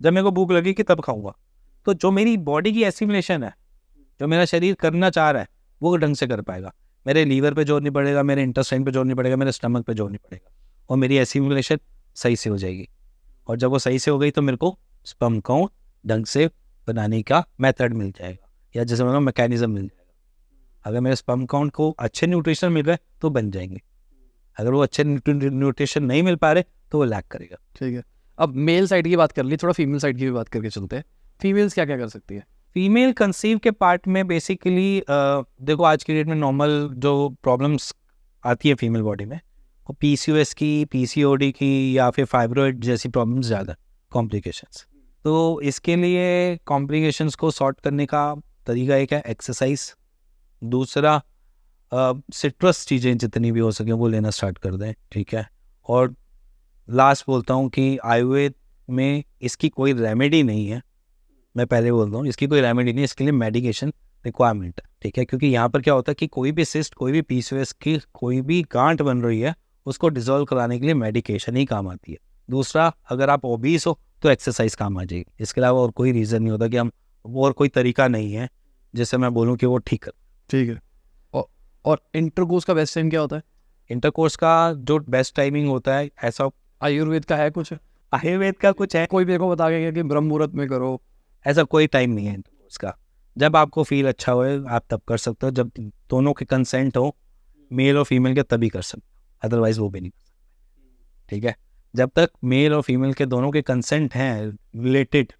जब मेरे को भूख लगी कि तब खाऊंगा। तो जो मेरी बॉडी की एसिमिलेशन है, जो मेरा शरीर करना चाह रहा है, वो ढंग से कर पाएगा। मेरे लीवर पे जोर नहीं पड़ेगा, मेरे इंटेस्टाइन पे जोर नहीं पड़ेगा, मेरे स्टमक पे जोर नहीं पड़ेगा, और मेरी एसिमिलेशन सही से हो जाएगी। और जब वो सही से हो गई तो मेरे को स्पर्म काउंट ढंग से बनाने का मेथड मिल जाएगा, या जैसे मतलब मैकेनिज्म मिल जाएगा। अगर मेरे स्पर्म काउंट को अच्छे न्यूट्रिशन मिल रहे तो बन जाएंगे, अगर वो अच्छे न्यूट्रिशन नहीं मिल पा रहे तो वो लैक करेगा। ठीक है, अब मेल साइड की बात कर ली, थोड़ा फीमेल साइड की भी बात करके चलते हैं। फीमेल्स क्या क्या कर सकती है? फीमेल कंसीव के पार्ट में बेसिकली देखो आज की डेट में नॉर्मल जो प्रॉब्लम्स आती है फीमेल बॉडी में, वो पीसीओएस की, पीसीओडी की, या फिर फाइब्रॉइड जैसी प्रॉब्लम्स ज़्यादा कॉम्प्लिकेशंस। तो इसके लिए कॉम्प्लिकेशंस को सॉर्ट करने का तरीका एक है एक्सरसाइज, दूसरा सिट्रस चीज़ें जितनी भी हो सके वो लेना स्टार्ट कर दें, ठीक है। और लास्ट बोलता हूँ कि आयुर्वेद में इसकी कोई रेमेडी नहीं है, मैं पहले बोलता हूँ इसकी कोई रेमेडी नहीं, इसके लिए मेडिकेशन रिक्वायरमेंट है, ठीक है। क्योंकि यहाँ पर क्या होता है कि कोई भी सिस्ट, कोई भी पीसीओएस की कोई भी गांठ बन रही है, उसको डिसॉल्व कराने के लिए मेडिकेशन ही काम आती है। दूसरा, अगर आप ओबीस हो तो एक्सरसाइज काम आ जाएगी, इसके अलावा और कोई रीज़न नहीं होता कि हम, और कोई तरीका नहीं है जिससे मैं बोलूँ कि वो ठीक कर। ठीक है, और इंटरकोर्स का बेस्ट टाइम क्या होता है? इंटरकोर्स का जो बेस्ट टाइमिंग होता है, ऐसा आयुर्वेद का है कुछ? आयुर्वेद का कुछ है, कोई मेरे को बता गया कि ब्रह्म मुहूर्त में करो, ऐसा कोई टाइम नहीं है इंटरकोर्स का। जब आपको फील अच्छा होए आप तब कर सकते हो, जब दोनों के कंसेंट हो, मेल और फीमेल के, तभी कर सकते हो, अदरवाइज वो भी नहीं कर सकते, ठीक है। जब तक मेल और फीमेल के दोनों के कंसेंट हैं रिलेटेड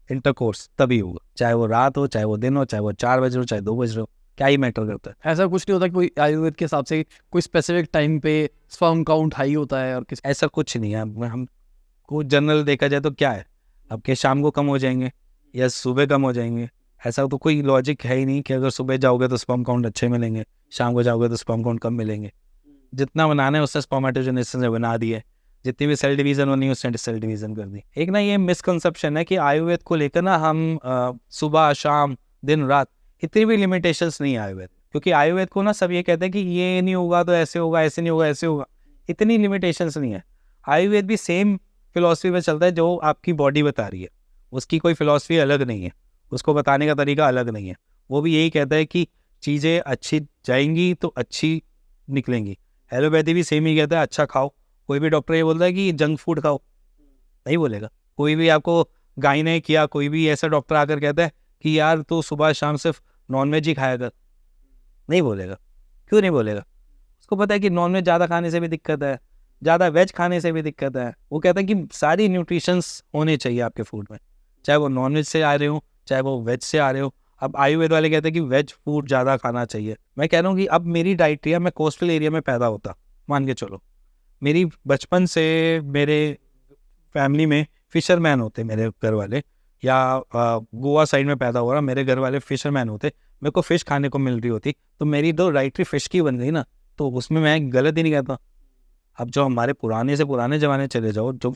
इंटरकोर्स, तभी होगा, चाहे वो रात हो, चाहे वो दिन हो, चाहे वो 4 बजे हो, चाहे 2 बजे हो, क्या ही मैटर करता है। ऐसा कुछ नहीं होता कि कोई आयुर्वेद के हिसाब से कोई स्पेसिफिक टाइम पे स्पर्म काउंट हाई होता है और किस? ऐसा कुछ नहीं है, हमको जनरल देखा जाए तो क्या है, आपके शाम को कम हो जाएंगे या सुबह कम हो जाएंगे, ऐसा तो कोई लॉजिक है ही नहीं कि अगर सुबह जाओगे तो स्पर्म काउंट अच्छे मिलेंगे, शाम को जाओगे तो स्पर्म काउंट कम मिलेंगे। जितना बनाना है उससे स्पर्मेटोजेनेसिस ने बना दिए, जितनी भी सेल डिवीजन होनी है उसने सेल डिवीजन कर दी। एक ना ये मिसकंसेप्शन है कि आयुर्वेद को लेकर ना हम सुबह शाम दिन रात इतनी भी लिमिटेशंस नहीं है आयुर्वेद, क्योंकि आयुर्वेद को ना सब ये कहते हैं कि ये नहीं होगा तो ऐसे होगा, ऐसे नहीं होगा ऐसे होगा, इतनी लिमिटेशंस नहीं है। आयुर्वेद भी सेम फिलॉसफी में चलता है जो आपकी बॉडी बता रही है, उसकी कोई फिलॉसफी अलग नहीं है, उसको बताने का तरीका अलग नहीं है। वो भी यही कहता है कि चीज़ें अच्छी जाएंगी तो अच्छी निकलेंगी। एलोपैथी भी सेम ही कहता है अच्छा खाओ, कोई भी डॉक्टर ये बोलता है कि जंक फूड खाओ, नहीं बोलेगा। कोई भी आपको गायनेक या कोई भी ऐसा डॉक्टर आकर कहता है कि यार तू सुबह शाम सिर्फ नॉनवेज ही खाया कर, नहीं बोलेगा। क्यों नहीं बोलेगा? उसको पता है कि नॉनवेज ज़्यादा खाने से भी दिक्कत है, ज़्यादा वेज खाने से भी दिक्कत है। वो कहता है कि सारी न्यूट्रिशंस होने चाहिए आपके फूड में, चाहे वो नॉनवेज से आ रहे हो, चाहे वो वेज से आ रहे हो। अब आयुर्वेद वाले कहते हैं कि वेज फूड ज़्यादा खाना चाहिए। मैं कह रहा हूँ कि अब मेरी डाइट्रिया, मैं कोस्टल एरिया में पैदा होता, मान के चलो, मेरी बचपन से मेरे फैमिली में फिशरमैन होते मेरे घर वाले, या गोवा साइड में पैदा हो रहा, मेरे घर वाले फिशरमैन होते, मेरे को फ़िश खाने को मिल रही होती, तो मेरी तो डाइट्री फ़िश की बन गई ना, तो उसमें मैं गलत ही नहीं कहता। अब जो हमारे पुराने से पुराने ज़माने चले जाओ, जो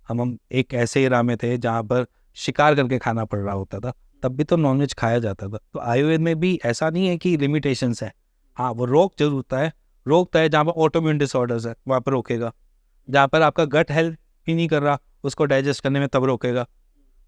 हम एक ऐसे एरा में थे जहाँ पर शिकार करके खाना पड़ रहा होता था, तब भी तो नॉनवेज खाया जाता था। तो आयुर्वेद में भी ऐसा नहीं है कि लिमिटेशंस है, हाँ वो रोकता है जहाँ पर ऑटोइम्यून डिसऑर्डर्स है वहाँ पर रोकेगा, जहाँ पर आपका गट हेल्थ ही नहीं कर रहा उसको डाइजेस्ट करने में, तब रोकेगा।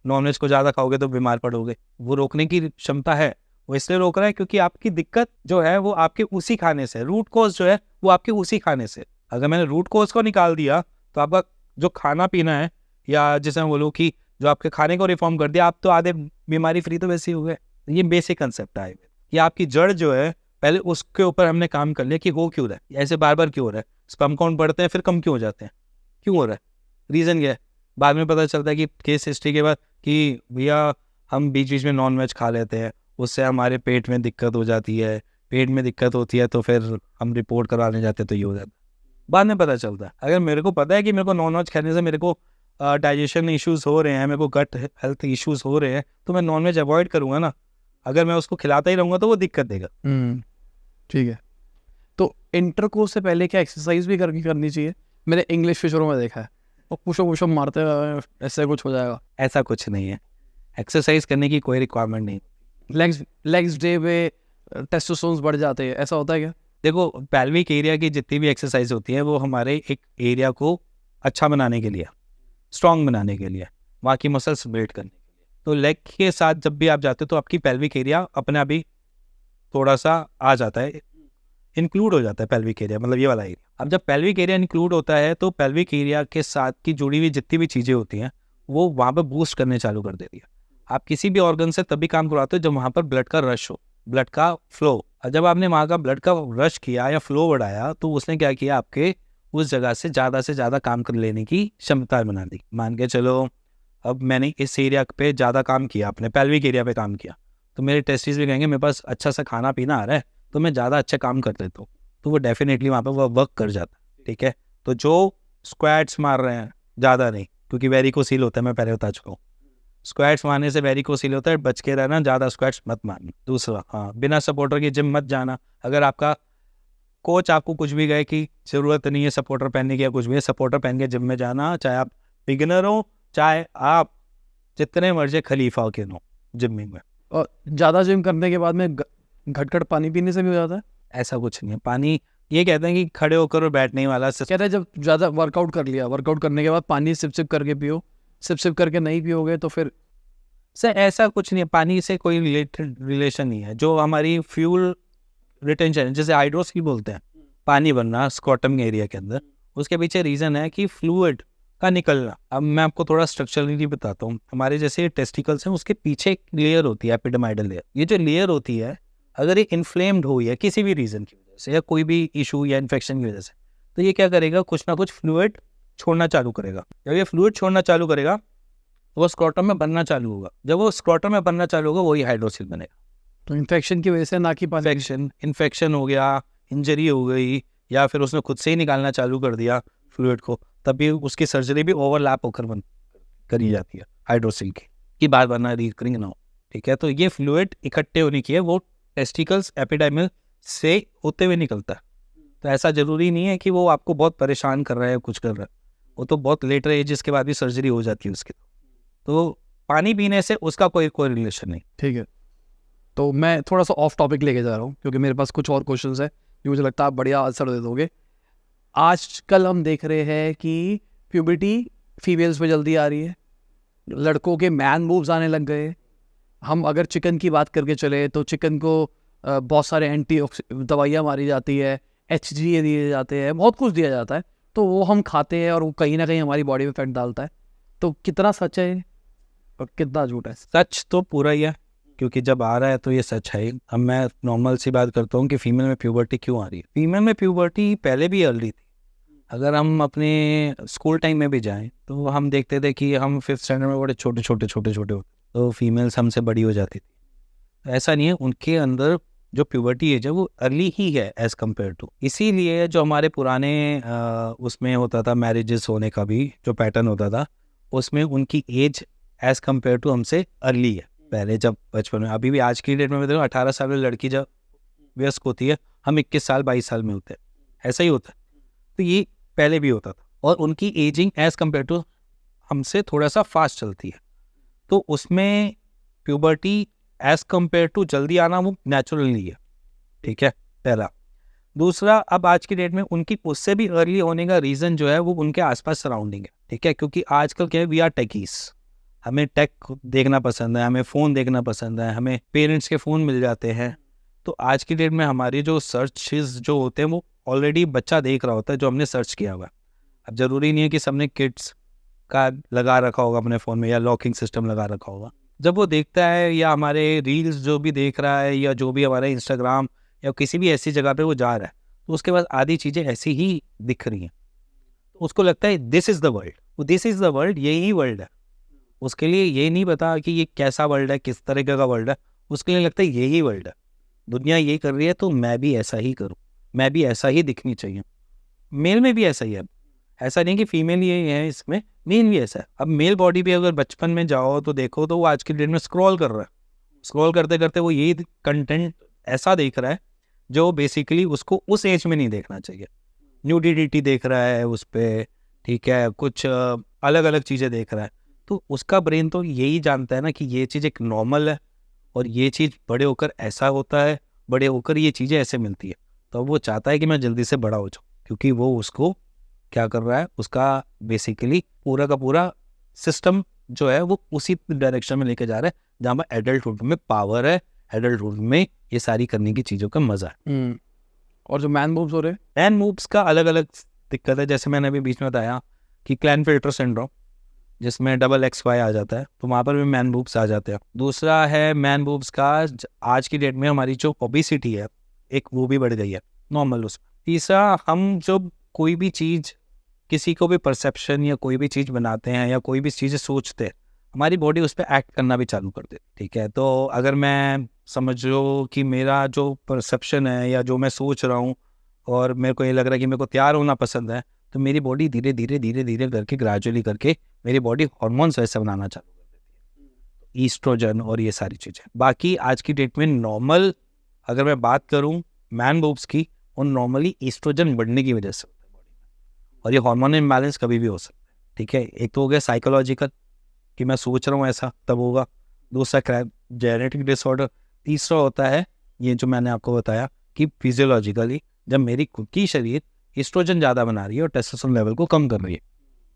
नॉनवेज को ज़्यादा खाओगे तो बीमार पड़ोगे, वो रोकने की क्षमता है। वो इसलिए रोक रहा है क्योंकि आपकी दिक्कत जो है वो आपके उसी खाने से, रूट कॉज जो है वो आपके उसी खाने से। अगर मैंने रूट कॉज को निकाल दिया तो आपका जो खाना पीना है, या जैसे मैं बोलूँ कि जो आपके खाने को रिफॉर्म कर दिया, आप तो आधे बीमारी फ्री तो वैसे ही हो गए। ये बेसिक कंसेप्ट है कि आपकी जड़ जो है, पहले उसके ऊपर हमने काम कर लिया कि हो क्यों रहा है, ऐसे बार बार क्यों हो रहा है, स्पर्म काउंट बढ़ते हैं फिर कम क्यों हो जाते हैं, क्यों हो रहा है, रीज़न क्या है। बाद में पता चलता है कि केस हिस्ट्री के बाद कि भैया हम बीच बीच में नॉन वेज खा लेते हैं, उससे हमारे पेट में दिक्कत हो जाती है, पेट में दिक्कत होती है तो फिर हम रिपोर्ट कराने जाते हैं तो ये हो जाता है। बाद में पता चलता है। अगर मेरे को पता है कि मेरे को नॉन वेज खाने से मेरे को डाइजेशन इश्यूज़ हो रहे हैं, मेरे को गट हेल्थ इश्यूज़ हो रहे हैं, तो मैं नॉन वेज अवॉइड करूँगा ना। अगर मैं उसको खिलाता ही रहूँगा तो वो दिक्कत देगा। ठीक है, तो इंटरकोर्स से पहले क्या एक्सरसाइज भी करनी चाहिए? मैंने इंग्लिश फिशरों में देखा है, और पुशअप मारते ऐसे कुछ हो जाएगा। ऐसा कुछ नहीं है, एक्सरसाइज करने की कोई रिक्वायरमेंट नहीं। लेग्स डे पे टेस्टोस्टेरोन बढ़ जाते हैं, ऐसा होता है क्या? देखो, पेल्विक एरिया की जितनी भी एक्सरसाइज होती है वो हमारे एक एरिया को अच्छा बनाने के लिए, स्ट्रॉन्ग बनाने के लिए, वहाँ की मसल्स बिल्ड करने के लिए। तो लेग के साथ जब भी आप जाते हो तो आपकी पेल्विक एरिया अपने आप ही थोड़ा सा आ जाता है, इंक्लूड हो जाता है पेल्विक एरिया, मतलब ये वाला एरिया। अब जब पेल्विक एरिया इंक्लूड होता है तो पेल्विक एरिया के साथ की जुड़ी हुई जितनी भी चीज़ें होती हैं वो वहाँ पर बूस्ट करने चालू कर देती है। आप किसी भी ऑर्गन से तभी काम करवाते हो जब वहाँ पर ब्लड का रश हो, ब्लड का फ्लो। और जब आपने वहाँ का ब्लड का रश किया या फ्लो बढ़ाया तो उसने क्या किया, आपके उस जगह से ज़्यादा काम कर लेने की क्षमता बना दी। मान के चलो अब मैंने इस एरिया पे ज़्यादा काम किया, अपने पेल्विक एरिया पे काम किया, तो मेरे टेस्टिस भी कहेंगे मेरे पास अच्छा सा खाना पीना आ रहा है तो मैं ज़्यादा अच्छे काम कर लेता हूँ, तो वो डेफिनेटली वहाँ पर वो वर्क कर जाता है। ठीक है, तो जो स्क्वाट्स मार रहे हैं ज़्यादा नहीं, क्योंकि वेरिकोसील होता है, मैं पहले बता चुका हूँ, स्क्वाट्स मारने से वेरिकोसील होता है, बच के रहना, ज़्यादा स्क्वाट्स मत मारना। दूसरा, हाँ, बिना सपोर्टर की जिम मत जाना। अगर आपका कोच आपको कुछ भी कहे कि ज़रूरत नहीं है सपोर्टर पहनने की या कुछ भी है, सपोर्टर पहन के जिम में जाना, चाहे आप बिगिनर हो चाहे आप जितने मर्जी खलीफा के हो जिमिंग में। और ज़्यादा जिम करने के बाद में घट पानी पीने से भी हो जाता है? ऐसा कुछ नहीं है। पानी ये कहते हैं कि खड़े होकर और बैठने वाला कहते हैं जब ज़्यादा वर्कआउट कर लिया, वर्कआउट करने के बाद पानी सिप करके पियो, सिप करके नहीं पियोगे तो फिर सर ऐसा कुछ नहीं है, पानी से कोई रिलेशन नहीं है। जो हमारी फ्यूल रिटेंशन है, जैसे हाइड्रोस बोलते हैं, पानी बनना स्क्रॉटम एरिया के अंदर, उसके पीछे रीज़न है कि फ्लूइड का निकलना। अब मैं आपको थोड़ा स्ट्रक्चरली बताता हूँ। हमारे जैसे टेस्टिकल्स हैं उसके पीछे एक लेयर होती है, एपिडर्माइडल लेयर। ये जो लेयर होती है अगर ये इन्फ्लेम्ड हुई है किसी भी रीज़न की वजह से या कोई भी इशू या इन्फेक्शन की वजह से, तो ये क्या करेगा, कुछ ना कुछ फ्लूइड छोड़ना चालू करेगा। जब ये फ्लूइड छोड़ना चालू करेगा तो वो स्क्रॉटम में बनना चालू होगा। जब वो स्क्रॉटम में बनना चालू होगा वही हाइड्रोसिल बनेगा। तो इन्फेक्शन की वजह से ना कि इन्फेक्शन हो गया, इंजरी हो गई, या फिर उसने खुद से ही निकालना चालू कर दिया फ्लूइड को, तभी उसकी सर्जरी भी ओवरलैप होकर करी जाती है हाइड्रोसिल की बार बनना रिकरिंग ना हो। ठीक है, तो ये फ्लूइड इकट्ठे होने की है, वो टेस्टिकल्स एपिडाइमल से होते हुए निकलता है। तो ऐसा ज़रूरी नहीं है कि वो आपको बहुत परेशान कर रहा है, कुछ कर रहा है, वो तो बहुत लेटर एजेस के बाद भी सर्जरी हो जाती है उसकी। तो पानी पीने से उसका कोई रिलेशन नहीं। ठीक है, तो मैं थोड़ा सा ऑफ टॉपिक लेके जा रहा हूँ क्योंकि मेरे पास कुछ और क्वेश्चंस है जो मुझे लगता है आप बढ़िया आंसर दे दोगे। आजकल हम देख रहे हैं कि प्यूबर्टी फीमेल्स में जल्दी आ रही है, लड़कों के मैन मूव्स आने लग गए। हम अगर चिकन की बात करके चले तो चिकन को बहुत सारे एंटी दवाइयाँ मारी जाती है, HGA दिए जाते हैं, बहुत कुछ दिया जाता है, तो वो हम खाते हैं और वो कहीं ना कहीं हमारी बॉडी में इफेक्ट डालता है। तो कितना सच है और कितना झूठ है? सच तो पूरा ही है, क्योंकि जब आ रहा है तो ये सच है ही। अब मैं नॉर्मल सी बात करता हूँ कि फीमेल में प्यूबर्टी क्यों आ रही है। फीमेल में प्यूबर्टी पहले भी अर्ली थी। अगर हम अपने स्कूल टाइम में भी जाएं तो हम देखते थे कि हम 5th स्टैंडर्ड में बड़े छोटे होते, तो फीमेल्स हमसे बड़ी हो जाती थी। ऐसा नहीं है, उनके अंदर जो प्यूबर्टी एज है वो अर्ली ही है एज़ कम्पेयर टू। इसीलिए जो हमारे पुराने उसमें होता था, मैरिजेस होने का भी जो पैटर्न होता था, उसमें उनकी एज एज़ कम्पेयर टू हमसे अर्ली है। पहले जब बचपन में, अभी भी आज की डेट में देखो 18 साल वाली लड़की जब वयस्क होती है, हम 21 साल 22 साल में होते हैं, ऐसा ही होता है। तो ये पहले भी होता था, और उनकी एजिंग एज़ कम्पेयर टू हमसे थोड़ा सा फास्ट चलती है, तो उसमें प्यूबर्टी एज़ कम्पेयर टू जल्दी आना वो नेचुरल नहीं है। ठीक है, पहला। दूसरा, अब आज की डेट में उनकी उससे भी अर्ली होने का रीज़न जो है वो उनके आसपास सराउंडिंग है। ठीक है, क्योंकि आजकल क्या है, वी आर टेकीज, हमें टेक देखना पसंद है, हमें फ़ोन देखना पसंद है, हमें पेरेंट्स के फ़ोन मिल जाते हैं। तो आज की डेट में हमारी जो सर्चेस जो होते हैं वो ऑलरेडी बच्चा देख रहा होता है जो हमने सर्च किया हुआ है। अब ज़रूरी नहीं है कि सबने किड्स का लगा रखा होगा अपने फ़ोन में या लॉकिंग सिस्टम लगा रखा होगा। जब वो देखता है या हमारे रील्स जो भी देख रहा है या जो भी हमारे इंस्टाग्राम या किसी भी ऐसी जगह पे वो जा रहा है, तो उसके बाद आधी चीज़ें ऐसी ही दिख रही हैं, उसको लगता है this is the world, this is the world, यही वर्ल्ड है। उसके लिए ये नहीं पता कि ये कैसा वर्ल्ड है, किस तरीके का वर्ल्ड है, उसके लिए लगता है यही वर्ल्ड है, दुनिया ये कर रही है तो मैं भी ऐसा ही करूँ, मैं भी ऐसा ही दिखनी चाहिए। मेल में भी ऐसा ही है, ऐसा नहीं कि फीमेल ये है, इसमें मेल भी ऐसा है। अब मेल बॉडी भी अगर बचपन में जाओ तो देखो तो वो आज की डेट में स्क्रॉल कर रहा है, स्क्रॉल करते करते वो यही कंटेंट ऐसा देख रहा है जो बेसिकली उसको उस एज में नहीं देखना चाहिए। न्यूडिटी देख रहा है उस पर, ठीक है, कुछ अलग अलग चीज़ें देख रहा है, तो उसका ब्रेन तो यही जानता है ना कि ये चीज़ एक नॉर्मल है और ये चीज़ बड़े होकर ऐसा होता है, बड़े होकर ये चीज़ें ऐसे मिलती है। तो वो चाहता है कि मैं जल्दी से बड़ा हो जाऊँ, क्योंकि वो उसको क्या कर रहा है, उसका बेसिकली पूरा का पूरा सिस्टम जो है वो उसी डायरेक्शन में लेके जा रहा है जहाँ पर एडल्टहुड में पावर है, एडल्टहुड में ये सारी करने की चीज़ों का मज़ा है। और जो मैन मूव्स हो रहे हैं, मैन मूव्स का अलग अलग दिक्कत है। जैसे मैंने अभी बीच में बताया कि क्लैनफिल्टर सिंड्रोम, जिसमें डबल XY आ जाता है, तो वहाँ पर भी मैन बूब्स आ जाते हैं। दूसरा है मैन बूब्स का आज की डेट में हमारी जो ओबेसिटी है एक, वो भी बढ़ गई है नॉर्मल उसमें। तीसरा, हम जब कोई भी चीज़, किसी को भी परसेप्शन या कोई भी चीज़ बनाते हैं या कोई भी चीज़ें सोचते हैं, हमारी बॉडी उस पर एक्ट करना भी चालू कर देती है। ठीक है, तो अगर मैं समझ लो कि मेरा जो परसेप्शन है या जो मैं सोच रहा हूँ और मेरे को ये लग रहा है कि मेरे को तैयार होना पसंद है, तो मेरी बॉडी धीरे धीरे धीरे धीरे करके, ग्रेजुअली करके मेरी बॉडी हॉर्मोन्स वैसे बनाना चालू कर देती है, ईस्ट्रोजन और ये सारी चीज़ें। बाकी आज की डेट में नॉर्मल अगर मैं बात करूँ मैन बूब्स की, और नॉर्मली ईस्ट्रोजन बढ़ने की वजह से होता है बॉडी में, और ये हार्मोन इम्बैलेंस कभी भी हो सकता है। ठीक है, एक तो हो गया साइकोलॉजिकल कि मैं सोच रहा हूँ ऐसा तब होगा, दूसरा जेनेटिक डिसऑर्डर, तीसरा होता है ये जो मैंने आपको बताया कि फिजियोलॉजिकली जब मेरी खुद की शरीर ईस्ट्रोजन ज़्यादा बना रही है और टेस्टोस्टेरोन लेवल को कम कर रही है,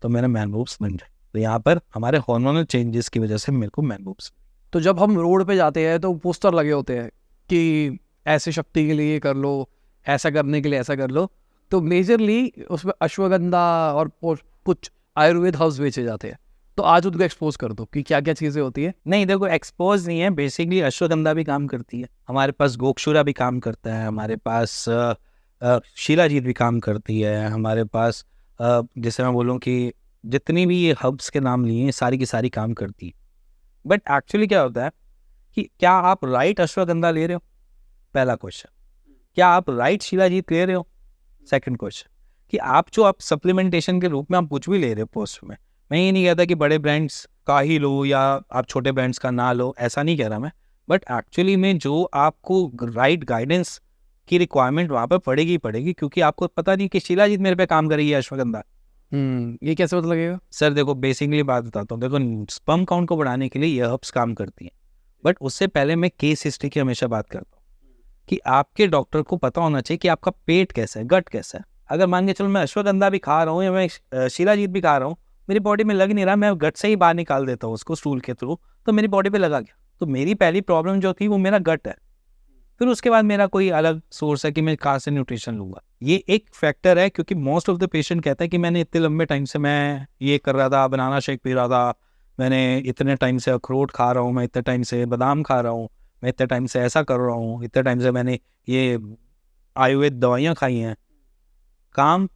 तो मेरे मैन बूब्स बन जाए। तो यहाँ पर हमारे हार्मोनल चेंजेस की वजह से मेरे को मैन बूब्स। तो जब हम रोड पे जाते हैं तो पोस्टर लगे होते हैं कि ऐसे शक्ति के लिए ये कर लो, ऐसा करने के लिए ऐसा कर लो, तो मेजरली उसमें अश्वगंधा और कुछ आयुर्वेद हर्ब्स बेचे जाते हैं। तो आज उनको एक्सपोज कर दो कि क्या क्या चीज़ें होती है। नहीं देखो, एक्सपोज नहीं है, बेसिकली अश्वगंधा भी काम करती है, हमारे पास गोक्षुरा भी काम करता है, हमारे पास शिलाजीत भी काम करती है, हमारे पास जैसे मैं बोलूँ कि जितनी भी ये हर्ब्स के नाम लिए हैं सारी की सारी काम करती है। बट एक्चुअली क्या होता है कि क्या आप राइट अश्वगंधा ले रहे हो, पहला क्वेश्चन। क्या आप राइट शिलाजीत ले रहे हो, सेकंड क्वेश्चन। कि आप सप्लीमेंटेशन के रूप में आप कुछ भी ले रहे हो पोस्ट में, मैं ये नहीं कहता कि बड़े ब्रांड्स का ही लो या आप छोटे ब्रांड्स का ना लो, ऐसा नहीं कह रहा मैं, बट एक्चुअली में जो आपको राइट गाइडेंस की रिक्वायरमेंट वहाँ पर पड़ेगी ही पड़ेगी, क्योंकि आपको पता नहीं कि शिलाजीत मेरे पे काम करेगी या अश्वगंधा। ये कैसे पता लगेगा? सर देखो, बेसिकली बात बताता हूँ, देखो स्पर्म काउंट को बढ़ाने के लिए ये हर्ब्स काम करती हैं, बट उससे पहले मैं केस हिस्ट्री की हमेशा बात करता हूँ कि आपके डॉक्टर को पता होना चाहिए कि आपका पेट कैसा है, गट कैसा है। अगर मान के चलो मैं अश्वगंधा भी खा रहा हूँ या मैं शिलाजीत भी खा रहा हूँ, मेरी बॉडी में लग नहीं रहा, मैं गट से ही बाहर निकाल देता हूँ उसको स्टूल के थ्रू, तो मेरी बॉडी पे लगा गया। तो मेरी पहली प्रॉब्लम जो थी वो मेरा गट है, फिर उसके बाद मेरा कोई अलग सोर्स है कि मैं कहाँ से न्यूट्रिशन लूँगा, ये एक फैक्टर है। क्योंकि मोस्ट ऑफ द पेशेंट कहता है कि मैंने इतने लंबे टाइम से मैं ये कर रहा था, बनाना शेक पी रहा था, मैंने इतने टाइम से अखरोट खा रहा हूँ, मैं इतने टाइम से बादाम खा रहा हूँ, मैं इतने टाइम से ऐसा कर रहा हूँ, इतने टाइम से मैंने ये आयुर्वेद दवाइयाँ खाई हैं। काम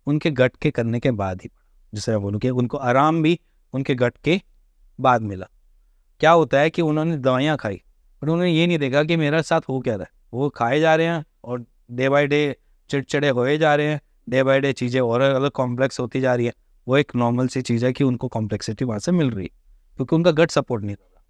उनके गट के करने के बाद ही, जैसे मैं बोलूँ कि उनको आराम भी उनके गट के बाद मिला। क्या होता है कि उन्होंने दवाइयाँ खाई, पर उन्होंने ये नहीं देखा कि मेरे साथ हो क्या रहा है। वो खाए जा रहे हैं और डे बाय डे चिड़चिड़े होए जा रहे हैं, डे बाय डे चीज़ें और अलग कॉम्प्लेक्स होती जा रही है। वो एक नॉर्मल सी चीज़ है कि उनको कॉम्प्लेक्सिटी वहाँ से मिल रही है, क्योंकि उनका गट सपोर्ट नहीं कर रहा।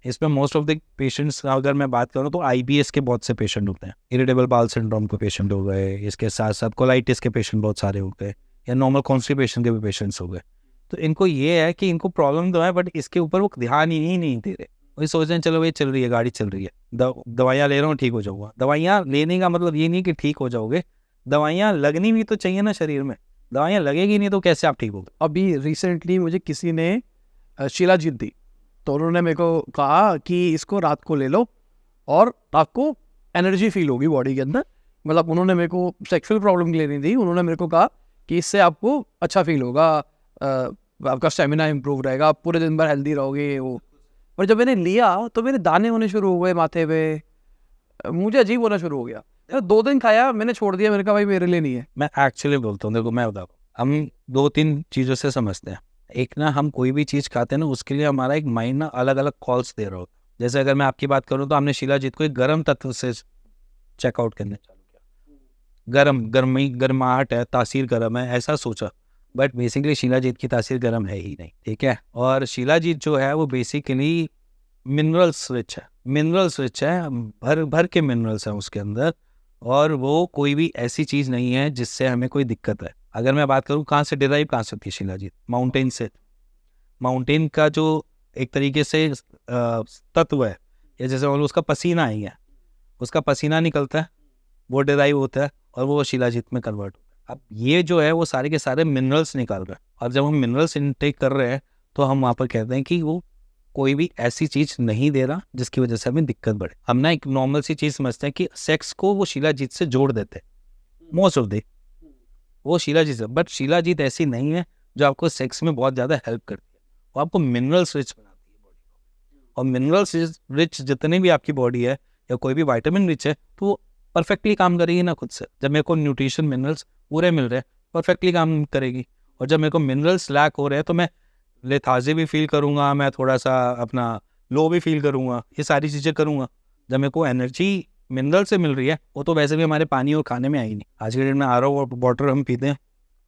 इसमें मोस्ट ऑफ द पेशेंट्स, अगर मैं बात करूँ तो IBS के बहुत से पेशेंट होते हैं, इरिटेबल बाउल सिंड्रोम के पेशेंट हो गए, इसके साथ साथ कोलाइटिस के पेशेंट बहुत सारे हो गए, या नॉर्मल कॉन्स्टिपेशन के भी पेशेंट्स हो गए। तो इनको ये है कि इनको प्रॉब्लम तो है, बट इसके ऊपर वो ध्यान ही नहीं दे रहे। वही सोच रहे हैं चलो भाई चल रही है, गाड़ी चल रही है, दवाइयाँ ले रहा हूँ ठीक हो जाऊँगा। दवाइयाँ लेने का मतलब ये नहीं कि ठीक हो जाओगे, दवाइयाँ लगनी भी तो चाहिए ना शरीर में, दवाइयाँ लगेगी नहीं तो कैसे आप ठीक होगे। अभी रिसेंटली मुझे किसी ने शिलाजीत दी, तो उन्होंने मेरे को कहा कि इसको रात को ले लो और रात को एनर्जी फील होगी बॉडी के अंदर। मतलब उन्होंने मेरे को सेक्सुअल प्रॉब्लम के लिए नहीं दी, उन्होंने मेरे को कहा कि इससे आपको अच्छा फील होगा, आपका स्टेमिना इंप्रूव रहेगा, आप पूरे दिन भर हेल्दी रहोगे वो। पर जब मैंने लिया तो मेरे दाने होने शुरू हो गए माथे पे, मुझे अजीब होना शुरू हो गया। 2 दिन खाया, मैंने छोड़ दिया, मैंने कहा भाई मेरे लिए नहीं है। मैं एक्चुअली बोलता हूँ, देखो मैं बताऊँ, हम 2-3 चीज़ों से समझते हैं। एक ना, हम कोई भी चीज़ खाते हैं ना, उसके लिए हमारा एक माइंड ना अलग अलग कॉल्स दे रहा होता है। जैसे अगर मैं आपकी बात करूँ तो हमने शिलाजीत को एक गर्म तत्व से चेकआउट करने चालू किया, गर्माहट है, तासीर गर्म है, ऐसा सोचा, बट बेसिकली शिलाजीत की तासीर गर्म है ही नहीं। ठीक है, और शिलाजीत जो है वो बेसिकली मिनरल्स रिच है, भर भर के मिनरल्स हैं उसके अंदर, और वो कोई भी ऐसी चीज़ नहीं है जिससे हमें कोई दिक्कत है। अगर मैं बात करूँ कहाँ से डिराइव कहाँ से होती है शिलाजीत, माउंटेन से। माउंटेन का जो एक तरीके से तत्व है, या जैसे बोलो उसका पसीना ही है, उसका पसीना निकलता है, वो डिराइव होता है और वो शिलाजीत में कन्वर्ट होता है। अब ये जो है वो सारे के सारे मिनरल्स निकाल रहे हैं, और जब हम मिनरल्स इनटेक कर रहे हैं तो हम वहाँ पर कहते हैं कि वो कोई भी ऐसी चीज़ नहीं दे रहा जिसकी वजह से हमें दिक्कत बढ़े। हम ना एक नॉर्मल सी चीज़ समझते हैं कि सेक्स को वो शिलाजीत से जोड़ देते हैं मोस्ट ऑफ द, वो शिलाजीत से, बट शिलाजीत ऐसी नहीं है जो आपको सेक्स में बहुत ज़्यादा हेल्प करती है। वो आपको मिनरल्स रिच बनाती है बॉडी को। और मिनरल्स रिच जितने भी आपकी बॉडी है या कोई भी विटामिन रिच है तो वो परफेक्टली काम करेगी ना खुद से। जब मेरे को न्यूट्रिशन मिनरल्स पूरे मिल रहे हैं परफेक्टली काम करेगी। और जब मेरे को मिनरल्स लैक हो रहे हैं तो मैं लेथार्जी भी फील करूँगा, मैं थोड़ा सा अपना लो भी फील करूँगा, ये सारी चीज़ें करूँगा। जब मेरे को एनर्जी मिनरल से मिल रही है वो तो वैसे भी हमारे पानी और खाने में आई नहीं। आज के डेट में आर ओ वाटर हम पीते हैं,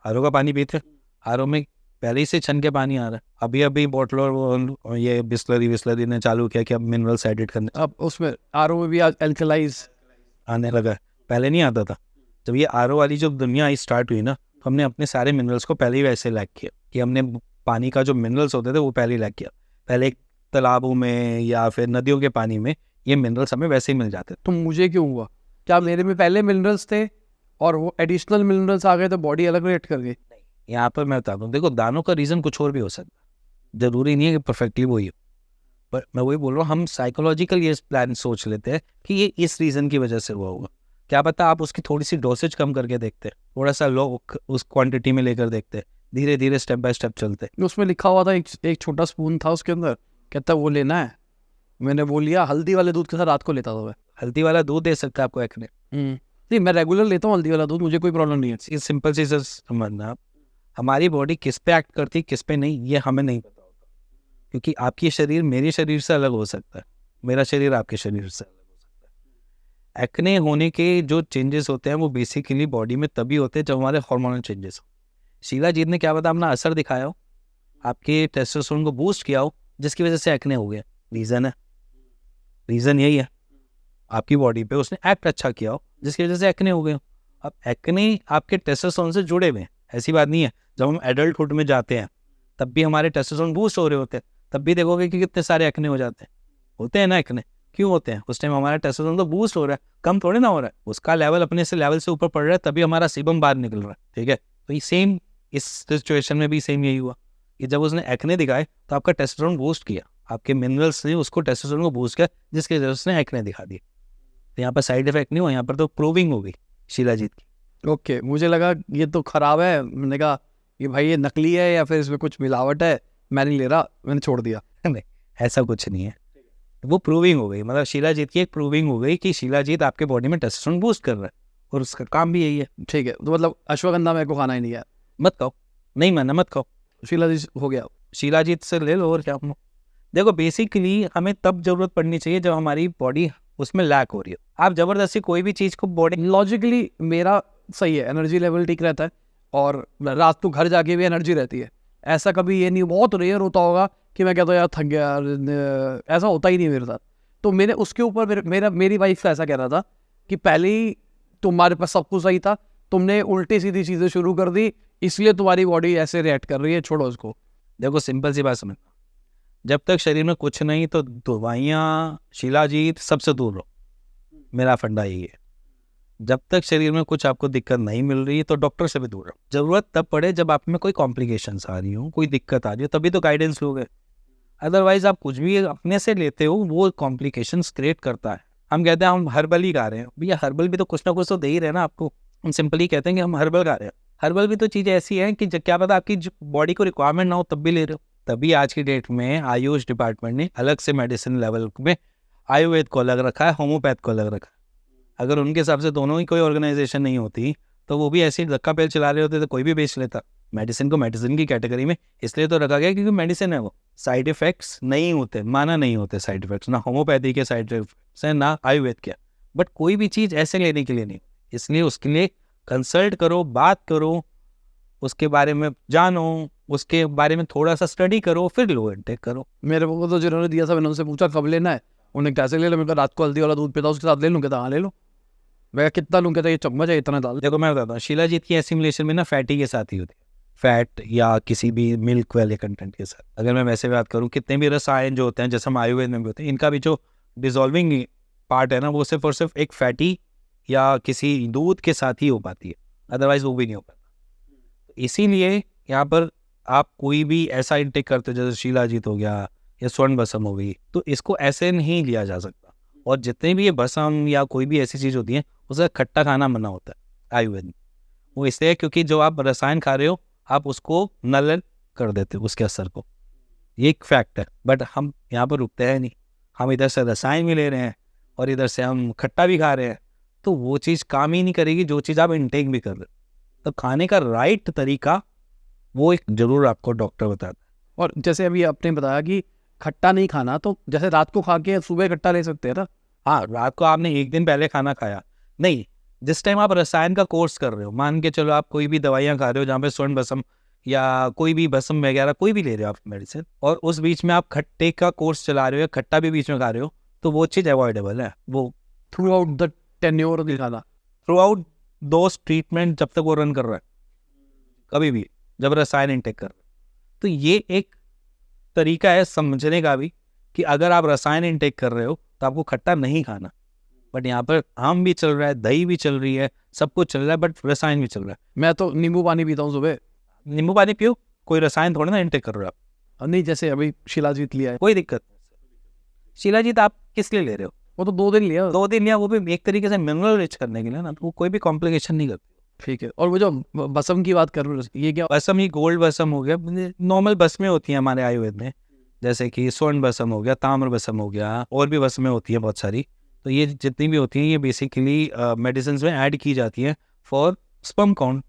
आर का पानी पीते हैं, आर में पहले ही से छन के पानी आ रहा है। अभी अभी बॉटलर वो ये बिस्लरी ने चालू किया कि अब मिनरल्स एडिट करने, अब उसमें आरओ में भी एल्कलाइज आने लगा है, पहले नहीं आता था। जब ये आर वाली जब दुनिया आई स्टार्ट हुई ना तो हमने अपने सारे मिनरल्स को पहले ही वैसे लैक किया कि हमने पानी का जो मिनरल्स होते थे वो पहले ही लैक किया। पहले तालाबों में या फिर नदियों के पानी में ये मिनरल्स हमें वैसे ही मिल जाते थे। तो मुझे क्यों हुआ? क्या मेरे में पहले मिनरल्स थे और वो एडिशनल मिनरल्स आ गए तो बॉडी अलग रिएक्ट कर गई? यहाँ पर मैं बताता हूँ, देखो दानों का रीज़न कुछ और भी हो सकता है, ज़रूरी नहीं है कि परफेक्टली वही हो। पर मैं वही बोल रहा हूँ, हम साइकोलॉजिकल ये प्लान सोच लेते हैं कि ये इस रीज़न की वजह से हुआ होगा। क्या पता आप उसकी थोड़ी सी डोसेज कम करके देखते, थोड़ा सा लो उस क्वांटिटी में लेकर देखते, धीरे धीरे स्टेप बाय स्टेप चलते। उसमें लिखा हुआ था एक छोटा स्पून था उसके अंदर, कहता वो लेना है। मैंने वो लिया, हल्दी वाले दूध के साथ रात को लेता था मैं। हल्दी वाला दूध दे सकता है आपको एक्ने? नहीं, मैं रेगुलर लेता हूँ हल्दी वाला दूध, मुझे कोई प्रॉब्लम नहीं है। ये सिंपल सी समझना, हमारी बॉडी किस पे एक्ट करती किस पे नहीं ये हमें नहीं पता होता। क्योंकि आपकी शरीर मेरे शरीर से अलग हो सकता है, मेरा शरीर आपके शरीर से अलग हो सकता है। एक्ने होने के जो चेंजेस होते हैं वो बेसिकली बॉडी में तभी होते हैं जब हमारे हार्मोनल चेंजेस हो। शीला जीत ने क्या पता अपना असर दिखाया हो, आपके टेस्टोस्टेरोन को बूस्ट किया हो जिसकी वजह से एक्ने हो गया। रीज़न यही है, आपकी बॉडी पे उसने एक्ट अच्छा किया हो जिसकी वजह से एक्ने हो गए हो। अब एक्ने आपके टेस्टोस्टेरोन से जुड़े हुए हैं, ऐसी बात नहीं है। जब हम एडल्टहुड में जाते हैं तब भी हमारे टेस्टोस्टेरोन बूस्ट हो रहे होते हैं, तब भी देखोगे कि कितने सारे एक्ने हो जाते हैं। होते हैं ना एक्ने, क्यों होते हैं? उस टाइम हमारा टेस्टोस्टेरोन तो बूस्ट हो रहा है, कम थोड़े ना हो रहा है। उसका लेवल अपने से लेवल से ऊपर पड़ रहा है तभी हमारा सीबम बाहर निकल रहा है, ठीक है। तो ये सेम इस सिचुएशन में भी सेम यही हुआ कि जब उसने एक्ने दिखाए तो आपका टेस्टोस्टेरोन बूस्ट किया, आपके मिनरल्स ने उसको टेस्टोस्टेरोन को बूस्ट किया जिसकी वजह से उसने एक्ने दिखा दिया। तो यहाँ पर साइड इफेक्ट नहीं हुआ, यहाँ पर तो प्रूविंग हो गई शीला जीत की। ओके, मुझे लगा ये तो खराब है, मैंने कहा ये भाई ये नकली है या फिर इसमें कुछ मिलावट है, मैं नहीं ले रहा, मैंने छोड़ दिया। नहीं, ऐसा कुछ नहीं है, वो प्रूविंग हो गई। मतलब शीला जीत की एक प्रूविंग हो गई कि शीला जीत आपके बॉडी में टेस्टोस्टेरोन बूस्ट कर रहा है और उसका काम भी यही है। ठीक है, तो मतलब अश्वगंधा मेरे को खाना ही नहीं है, मत खाओ, नहीं माना मत खाओ, शीला जी हो गया। शीला जीत से ले लो और क्या। देखो बेसिकली हमें तब जरूरत पड़नी चाहिए जब हमारी बॉडी उसमें लैक हो रही हो। आप जबरदस्ती कोई भी चीज़ को बॉडी, लॉजिकली मेरा सही है, एनर्जी लेवल ठीक रहता है और रात को घर जाके भी एनर्जी रहती है। ऐसा कभी ये नहीं, बहुत रेयर होता होगा कि मैं कहता हूँ यार थक गया यार, ऐसा होता ही नहीं मेरे साथ। तो मैंने उसके ऊपर मेरी वाइफ का ऐसा कह रहा था कि पहले ही तुम्हारे पास सब कुछ सही था, तुमने उल्टी सीधी चीज़ें शुरू कर दी, इसलिए तुम्हारी बॉडी ऐसे रिएक्ट कर रही है, छोड़ो उसको। देखो सिंपल सी बात समझना, जब तक शरीर में कुछ नहीं तो दवाइयाँ शिलाजीत सबसे दूर रहो, मेरा फंडा यही है। जब तक शरीर में कुछ आपको दिक्कत नहीं मिल रही तो डॉक्टर से भी दूर रहो। जरूरत तब पड़े जब आप में कोई कॉम्प्लिकेशंस आ रही हो, कोई दिक्कत आ रही हो, तभी तो गाइडेंस लोगे। अदरवाइज आप कुछ भी अपने से लेते हो वो कॉम्प्लिकेशंस क्रिएट करता है। हम कहते हैं हम हर्बल ही खा रहे हैं, भैया हर्बल भी तो कुछ ना कुछ तो दे ही रहे ना आपको। हम सिंपली कहते हैं कि हम हर्बल खा रहे हैं, हर्बल भी तो चीज़ ऐसी है कि क्या पता आपकी बॉडी को रिक्वायरमेंट ना हो तब भी ले रहे हो। तभी आज की डेट में आयुष डिपार्टमेंट ने अलग से मेडिसिन लेवल में आयुर्वेद को अलग रखा है, होम्योपैथ को अलग रखा है। अगर उनके हिसाब से दोनों ही कोई ऑर्गेनाइजेशन नहीं होती तो वो भी ऐसे ही धक्का पेल चला रहे होते तो कोई भी बेच लेता। मेडिसिन को मेडिसिन की कैटेगरी में इसलिए तो रखा गया क्योंकि मेडिसिन है, वो साइड इफेक्ट्स नहीं होते, माना नहीं होते साइड इफेक्ट्स, ना होम्योपैथी के साइड इफेक्ट्स हैं ना आयुर्वेद के। बट कोई भी चीज़ ऐसे लेने के लिए नहीं, इसलिए उसके लिए कंसल्ट करो, बात करो, उसके बारे में जानो, उसके बारे में थोड़ा सा स्टडी करो, फिर लो इनटेक करो। मेरे को तो जिन्होंने दिया था मैंने उनसे पूछा कब लेना है, उन्हें कैसे ले लो, मैं रात को हल्दी वाला दूध पीता उसके साथ ले लूँ, कहता हाँ ले लो। मैं कितना लूँ, कहता ये चम्मच है इतना डाल। देखो मैं बताता हूँ, शिलाजीत की एसिमुलेशन में ना फैटी के साथ ही होती है, फैट या किसी भी मिल्क वाले कंटेंट के साथ। अगर मैं वैसे बात करूँ, कितने भी रसायन जो होते हैं जैसे हम आयुर्वेद में भी होते हैं, इनका भी जो डिजॉल्विंग पार्ट है ना वो सिर्फ और सिर्फ एक फैटी या किसी दूध के साथ ही हो पाती है, अदरवाइज वो भी नहीं हो पाता। इसीलिए यहाँ पर आप कोई भी ऐसा इंटेक करते हो जैसे शिलाजीत हो गया या स्वर्ण भस्म हो गई, तो इसको ऐसे नहीं लिया जा सकता। और जितने भी ये भस्म या कोई भी ऐसी चीज़ होती है उसका खट्टा खाना मना होता है आयुर्वेद में। वो इसलिए क्योंकि जो आप रसायन खा रहे हो आप उसको नल कर देते हो उसके असर को, ये एक फैक्ट है, बट हम यहाँ पर रुकते हैं नहीं, हम इधर से रसायन भी ले रहे हैं और इधर से हम खट्टा भी खा रहे हैं, तो वो चीज़ काम ही नहीं करेगी जो चीज़ आप इनटेक भी कर रहे हो। तो खाने का राइट तरीका वो एक जरूर आपको डॉक्टर बताता है। और जैसे अभी आपने बताया कि खट्टा नहीं खाना, तो जैसे रात को खा के सुबह खट्टा ले सकते हैं ना? हाँ, रात को आपने एक दिन पहले खाना खाया नहीं, जिस टाइम आप रसायन का कोर्स कर रहे हो, मान के चलो आप कोई भी दवाइयाँ खा रहे हो जहाँ पे स्वर्ण भस्म या कोई भी भस्म वगैरह कोई भी ले रहे हो आप मेडिसिन, और उस बीच में आप खट्टे का कोर्स चला रहे हो या खट्टा भी बीच में खा रहे हो, तो वो चीज़ अवॉइडेबल है। वो थ्रू आउट द टेन्योर नहीं खाना। थ्रू आउट दोज ट्रीटमेंट जब तक वो रन कर रहा है, कभी भी जब रसायन इनटेक कर रहा है। तो ये एक तरीका है समझने का भी कि अगर आप रसायन इनटेक कर रहे हो तो आपको खट्टा नहीं खाना। बट यहाँ पर आम भी चल रहा है, दही भी चल रही है, सब कुछ चल रहा है, बट रसायन भी चल रहा है। मैं तो नींबू पानी पीता हूँ सुबह। नींबू पानी पियो, कोई रसायन थोड़ा ना इनटेक कर रहे हो आप। और नहीं, जैसे अभी शिलाजीत लिया है, कोई दिक्कत नहीं। शिलाजीत आप किस लिए ले रहे हो? वो तो 2 दिन लिया। 2 दिन, या वो भी एक तरीके से मिनरल रिच करने के लिए ना, तो वो कोई भी कॉम्प्लिकेशन नहीं करती। ठीक है। और वो जो बसम की बात कर रहे हो, ये क्या? भस्म, ही गोल्ड भस्म हो गया, नॉर्मल भस्में होती हैं हमारे आयुर्वेद में, जैसे कि स्वर्ण भस्म हो गया, ताम्र भस्म हो गया, और भी भस्में होती हैं बहुत सारी। तो ये जितनी भी होती हैं ये बेसिकली मेडिसिन में ऐड की जाती हैं फॉर स्पर्म काउंट,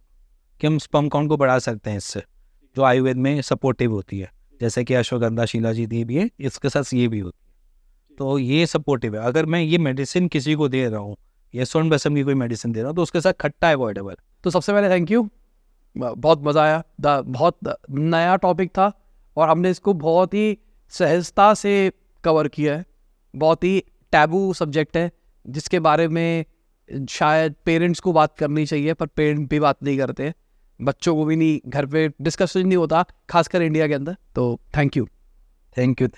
कि हम स्पर्म काउंट को बढ़ा सकते हैं इससे, जो आयुर्वेद में सपोर्टिव होती है, जैसे कि अश्वगंधा, शिलाजीत ये भी है, इसके साथ ये भी होती है, तो ये सपोर्टिव है। अगर मैं ये मेडिसिन किसी को दे रहा हूँ, या स्वर्ण भस्म की कोई मेडिसिन दे रहा हूँ, तो उसके साथ खट्टा अवॉइडेबल। तो सबसे पहले थैंक यू, बहुत मज़ा आया। बहुत नया टॉपिक था और हमने इसको बहुत ही सहजता से कवर किया है। बहुत ही टैबू सब्जेक्ट है जिसके बारे में शायद पेरेंट्स को बात करनी चाहिए, पर पेरेंट भी बात नहीं करते, बच्चों को भी नहीं, घर पे डिस्कशन नहीं होता, खासकर इंडिया के अंदर। तो थैंक यू। Thank you.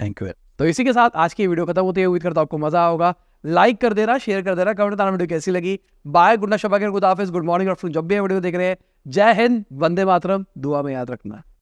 तो इसी के साथ आज की वीडियो खत्म होती है। उम्मीद करता हूं आपको मजा होगा। लाइक कर देना, शेयर कर देना, कमेंट बताना वीडियो कैसी लगी। बाय, गुड नाइट, शबा खैर, खुदा हाफिज़, गुड मॉर्निंग, और जब भी वीडियो देख रहे हैं, जय हिंद, वंदे मातरम, दुआ में याद रखना।